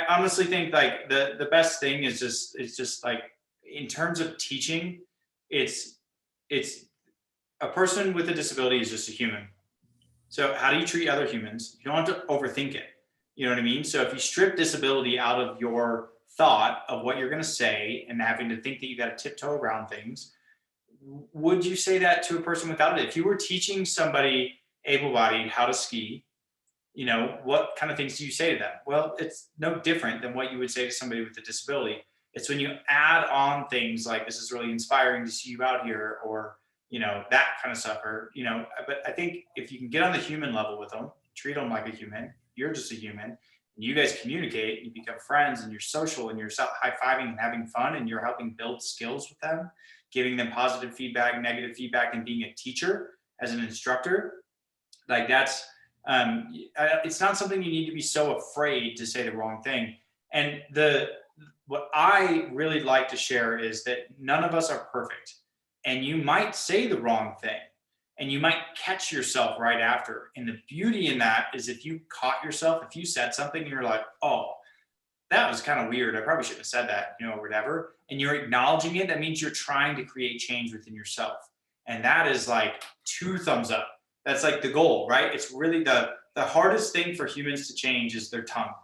honestly think like the best thing is just like, in terms of teaching, it's a person with a disability is just a human. So how do you treat other humans? You don't have to overthink it. You know what I mean? So if you strip disability out of your thought of what you're going to say and having to think that you got to tiptoe around things, would you say that to a person without it? If you were teaching somebody able-bodied how to ski, you know, what kind of things do you say to them? Well, it's no different than what you would say to somebody with a disability. It's when you add on things like, this is really inspiring to see you out here, or, you know, that kind of stuff, or, you know, but I think if you can get on the human level with them, treat them like a human, you're just a human, and you guys communicate, you become friends, and you're social, and you're high-fiving and having fun, and you're helping build skills with them, giving them positive feedback, negative feedback, and being a teacher as an instructor, like that's, it's not something you need to be so afraid to say the wrong thing. And what I really like to share is that none of us are perfect, and you might say the wrong thing and you might catch yourself right after. And the beauty in that is if you caught yourself, if you said something and you're like, oh, that was kind of weird, I probably shouldn't have said that, you know, or whatever, and you're acknowledging it, that means you're trying to create change within yourself. And that is like 2 thumbs up. That's like the goal, right? It's really the hardest thing for humans to change is their tongue,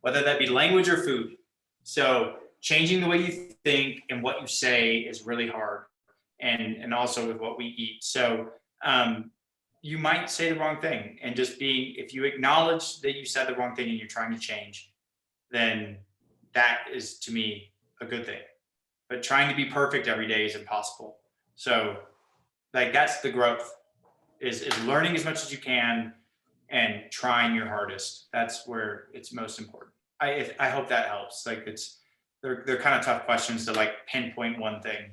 whether that be language or food. So changing the way you think and what you say is really hard, and also with what we eat. So you might say the wrong thing, and just if you acknowledge that you said the wrong thing and you're trying to change, then that is, to me, a good thing. But trying to be perfect every day is impossible. So like that's the growth, is learning as much as you can and trying your hardest. That's where it's most important. I hope that helps. Like they're kind of tough questions to like pinpoint one thing.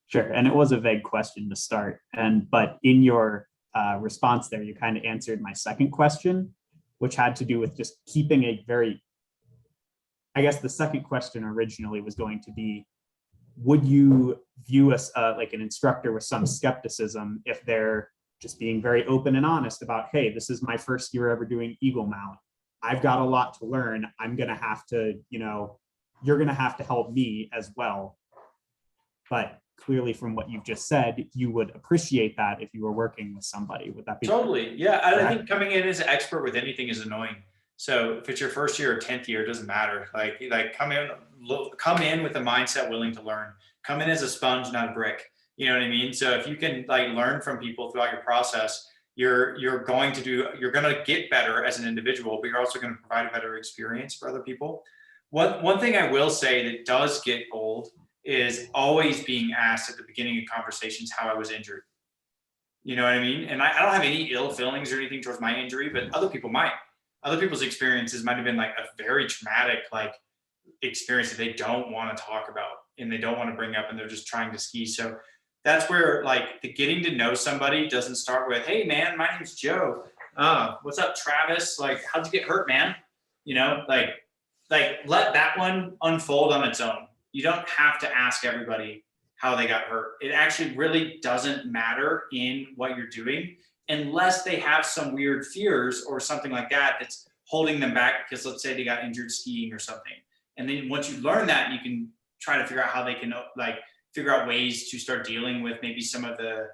Sure, and it was a vague question to start, but in your response there, you kind of answered my second question, which had to do with just keeping a very, I guess the second question originally was going to be, would you view us like an instructor with some skepticism if they're just being very open and honest about, hey, this is my first year ever doing Eagle Mount. I've got a lot to learn. I'm going to have to, you know, you're going to have to help me as well. But clearly from what you've just said, you would appreciate that if you were working with somebody. Would that be? Totally. Yeah. I think coming in as an expert with anything is annoying. So if it's your first year or 10th year, it doesn't matter. Like come in with a mindset willing to learn. Come in as a sponge, not a brick. You know what I mean? So if you can like learn from people throughout your process, you're going to get better as an individual, but you're also going to provide a better experience for other people. One thing I will say that does get old is always being asked at the beginning of conversations how I was injured. You know what I mean? And I don't have any ill feelings or anything towards my injury, but other people might. Other people's experiences might have been like a very traumatic like experience that they don't want to talk about and they don't want to bring up, and they're just trying to ski. So that's where like the getting to know somebody doesn't start with, hey man, my name's Joe. what's up, Travis? Like, how'd you get hurt, man? You know, like let that one unfold on its own. You don't have to ask everybody how they got hurt. It actually really doesn't matter in what you're doing unless they have some weird fears or something like that that's holding them back because let's say they got injured skiing or something. And then once you learn that, you can try to figure out how they can like figure out ways to start dealing with maybe some of the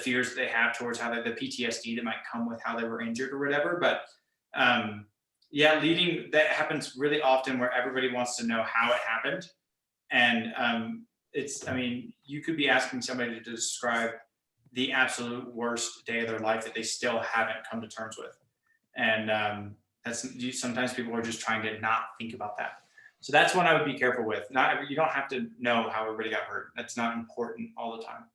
fears that they have towards how the PTSD that might come with how they were injured or whatever. But yeah, leading, that happens really often where everybody wants to know how it happened. And I mean, you could be asking somebody to describe the absolute worst day of their life that they still haven't come to terms with. And sometimes people are just trying to not think about that. So that's one I would be careful with. You don't have to know how everybody got hurt. That's not important all the time.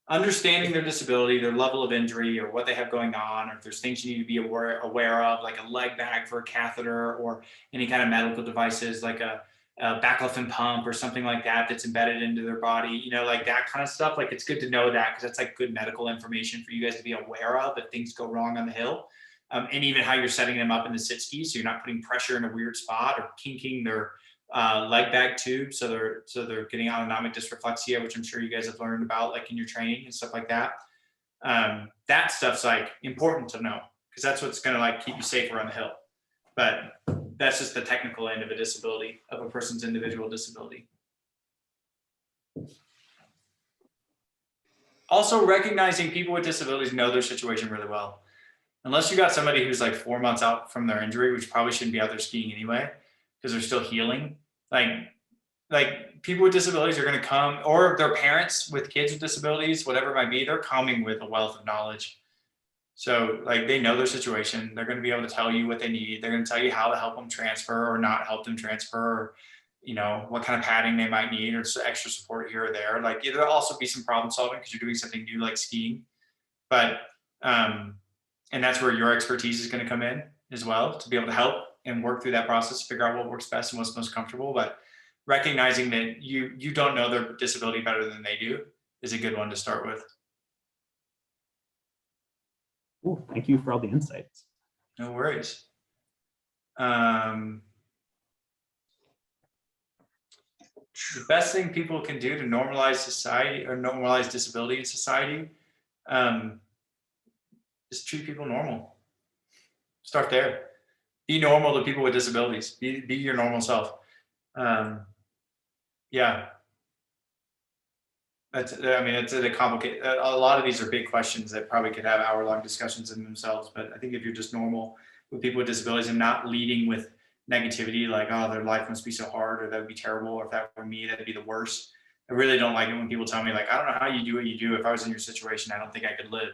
Understanding their disability, their level of injury, or what they have going on, or if there's things you need to be aware of, like a leg bag for a catheter, or any kind of medical devices like a baclofen pump or something like that that's embedded into their body, you know, like that kind of stuff. Like, it's good to know that because that's like good medical information for you guys to be aware of if things go wrong on the hill. And even how you're setting them up in the sit ski, so you're not putting pressure in a weird spot or kinking their leg bag tube, so they're getting autonomic dysreflexia, which I'm sure you guys have learned about, like in your training and stuff like that. That stuff's like important to know because that's what's going to like keep you safer on the hill. But that's just the technical end of a disability, of a person's individual disability. Also, recognizing people with disabilities know their situation really well. Unless you got somebody who's like 4 months out from their injury, which probably shouldn't be out there skiing anyway, because they're still healing. Like people with disabilities are going to come, or their parents with kids with disabilities, whatever it might be, they're coming with a wealth of knowledge. So like they know their situation. They're going to be able to tell you what they need. They're going to tell you how to help them transfer or not help them transfer, or, you know, what kind of padding they might need or extra support here or there. Like there'll also be some problem solving because you're doing something new like skiing. But and that's where your expertise is going to come in as well, to be able to help and work through that process, figure out what works best and what's most comfortable. But recognizing that you don't know their disability better than they do is a good one to start with. Cool. Thank you for all the insights. No worries. The best thing people can do to normalize society or normalize disability in society is treat people normal. Start there. Be normal to people with disabilities. Be your normal self. Yeah. It's a complicated, a lot of these are big questions that probably could have hour-long discussions in themselves. But I think if you're just normal with people with disabilities and not leading with negativity, like, oh, their life must be so hard, or that would be terrible, or if that were me, that'd be the worst. I really don't like it when people tell me, like, I don't know how you do what you do. If I was in your situation, I don't think I could live.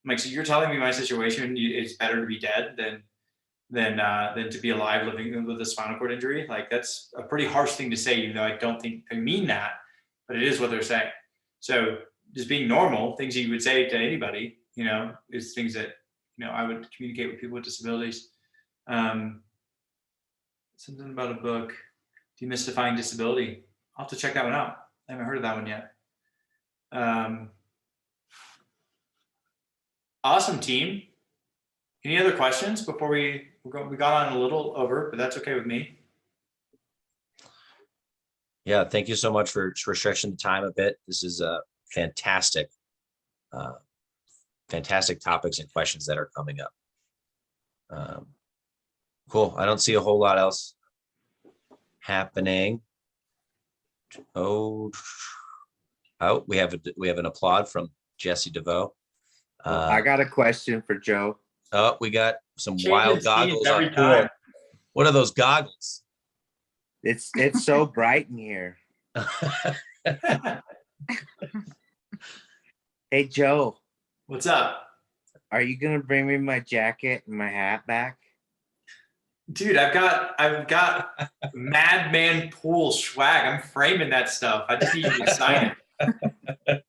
I'm like, so you're telling me my situation, it's better to be dead than to be alive living with a spinal cord injury? Like, that's a pretty harsh thing to say, even though I don't think they mean that, but it is what they're saying. So just being normal, things you would say to anybody, you know, is things that, you know, I would communicate with people with disabilities. Something about a book, Demystifying Disability. I'll have to check that one out. I haven't heard of that one yet. Awesome, team. Any other questions before we got on a little over, but that's okay with me. Yeah, thank you so much for stretching the time a bit. This is a fantastic topics and questions that are coming up. Cool. I don't see a whole lot else happening. Oh, we have an applaud from Jesse DeVoe. I got a question for Joe. Oh, we got some Change wild the scenes goggles every on. time. What are those goggles? It's so bright in here. Hey, Joe, What's up? are you gonna bring me my jacket and my hat back? Dude, I've got Madman Pool swag. I'm framing that stuff. I just need you to sign it.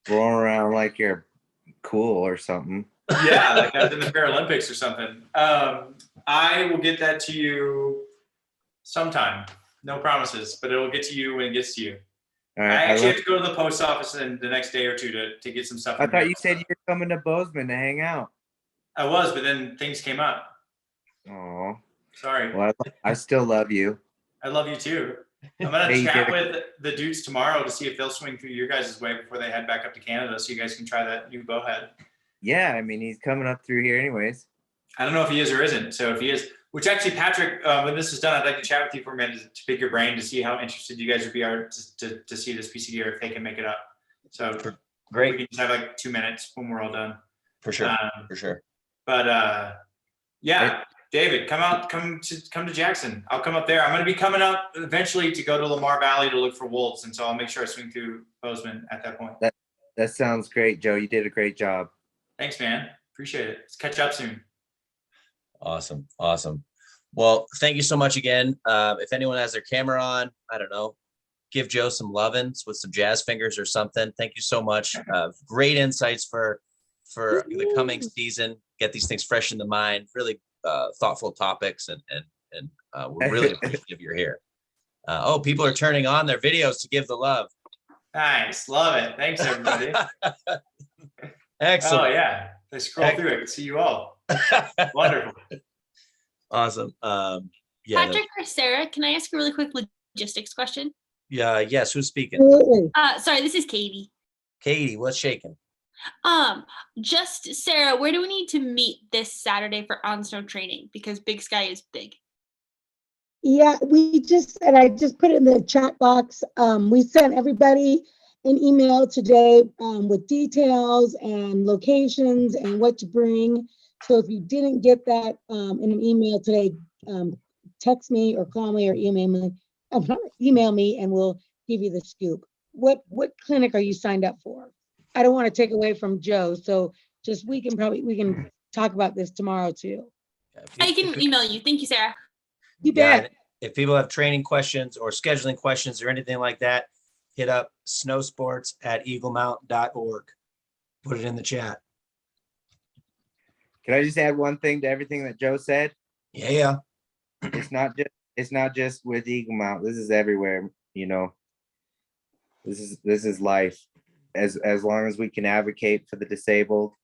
Rolling around like you're cool or something. Yeah, like I was in the Paralympics or something. I will get that to you sometime. No promises, but it'll get to you when it gets to you. All I right. actually have to go to the post office in the next day or two to get some stuff. I from thought here. you said you were coming to Bozeman to hang out. I was, but then things came up. Oh, Sorry. well, I still love you. I love you too. I'm gonna Hey, you chat did with the dudes tomorrow to see if they'll swing through your guys' way before they head back up to Canada, so you guys can try that new bowhead. Yeah, I mean, he's coming up through here anyways. I don't know if he is or isn't. So if he is, which actually, Patrick, when this is done, I'd like to chat with you for a minute to pick your brain to see how interested you guys would be to see this PCD or if they can make it up. So we Great, can just have like 2 minutes when we're all done. for sure, Um, for sure. But yeah, David, come to Jackson. I'll come up there. I'm going to be coming up eventually to go to Lamar Valley to look for wolves, and so I'll make sure I swing through Bozeman at that point. That sounds great, Joe. You did a great job. Thanks, man. Appreciate it. Let's catch up soon. Awesome. Awesome. Well, thank you so much again. If anyone has their camera on, I don't know, give Joe some lovin's with some jazz fingers or something. Thank you so much. Great insights for the coming season. Get these things fresh in the mind, really thoughtful topics, and we're really appreciative you're here. Oh, people are turning on their videos to give the love. Nice. Love it. Thanks, everybody. Excellent. Oh, yeah. I scroll through it. See you all. Wonderful. Awesome. Yeah. Patrick or Sarah, can I ask a really quick logistics question? Yeah. Yes. Who's speaking? Absolutely. Sorry, this is Katie. Katie, what's shaking? Just Sarah, where do we need to meet this Saturday for on snow training? Because Big Sky is big. Yeah, I just put it in the chat box. We sent everybody an email today with details and locations and what to bring. So if you didn't get that in an email today, text me or call me or email me and we'll give you the scoop. What clinic are you signed up for? I don't want to take away from Joe, so just we can talk about this tomorrow too. I can email you. Thank you, Sarah. You Yeah, bet. if people have training questions or scheduling questions or anything like that, hit up snowsports@eaglemount.org. Put it in the chat. Can I just add one thing to everything that Joe said? Yeah. It's not just with Eagle Mount. This is everywhere, you know. This is life. As long as we can advocate for the disabled,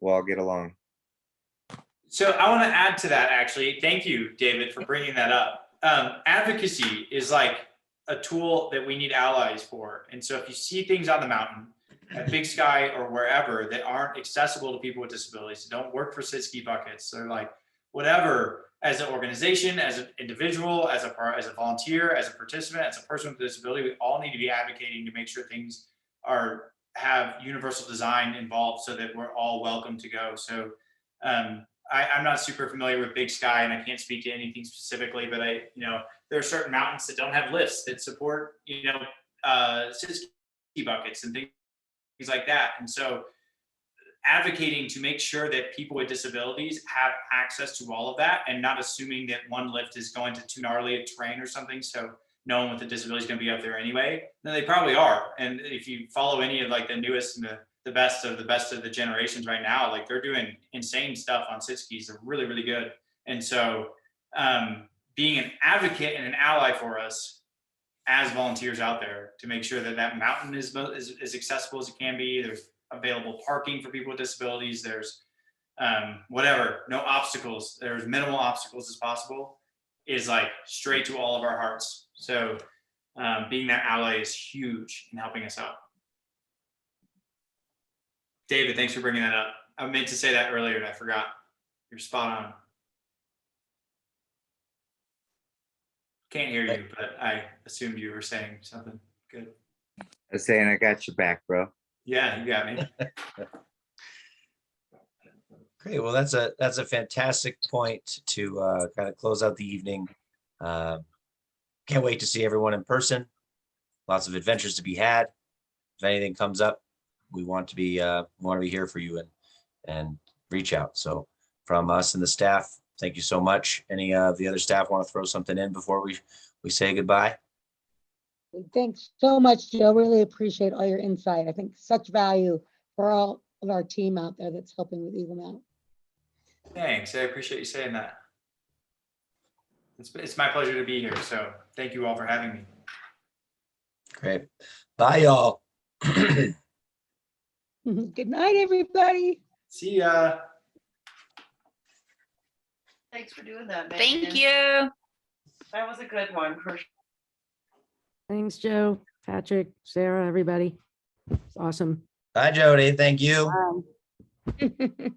we'll all get along. So I want to add to that, actually. Thank you, David, for bringing that up. Advocacy is like a tool that we need allies for. And so if you see things on the mountain at Big Sky or wherever that aren't accessible to people with disabilities, that don't work for sit-ski buckets, or like whatever, as an organization, as an individual, as a volunteer, as a participant, as a person with a disability, we all need to be advocating to make sure things have universal design involved so that we're all welcome to go. So I'm not super familiar with Big Sky and I can't speak to anything specifically, but there are certain mountains that don't have lifts that support, ski buckets and things like that. And so advocating to make sure that people with disabilities have access to all of that and not assuming that one lift is going to too gnarly a terrain or something. So no one with a disability is going to be up there anyway. Then they probably are. And if you follow any of like the newest and the best of the generations right now, like they're doing insane stuff on sit skis. They're really, really good. And so being an advocate and an ally for us as volunteers out there to make sure that that mountain is as accessible as it can be. There's available parking for people with disabilities. There's no obstacles. There's minimal obstacles as possible is like straight to all of our hearts. So being that ally is huge in helping us out. David, thanks for bringing that up. I meant to say that earlier and I forgot. You're spot on. Can't hear you, but I assumed you were saying something good. I was saying I got your back, bro. Yeah, you got me. Great. Well, that's a fantastic point to kind of close out the evening. Can't wait to see everyone in person. Lots of adventures to be had. If anything comes up, we want to be here for you and reach out. So from us and the staff, thank you so much. Any of the other staff want to throw something in before we say goodbye? Thanks so much, Joe. Really appreciate all your insight. I think such value for all of our team out there that's helping with Eagle Mount. Thanks. I appreciate you saying that. It's my pleasure to be here. So thank you all for having me. Great. Bye, y'all. Good night, everybody. See ya. Thanks for doing that, man. Thank you. That was a good one. Thanks, Joe, Patrick, Sarah, everybody. It's awesome. Bye, Jody. Thank you. Bye.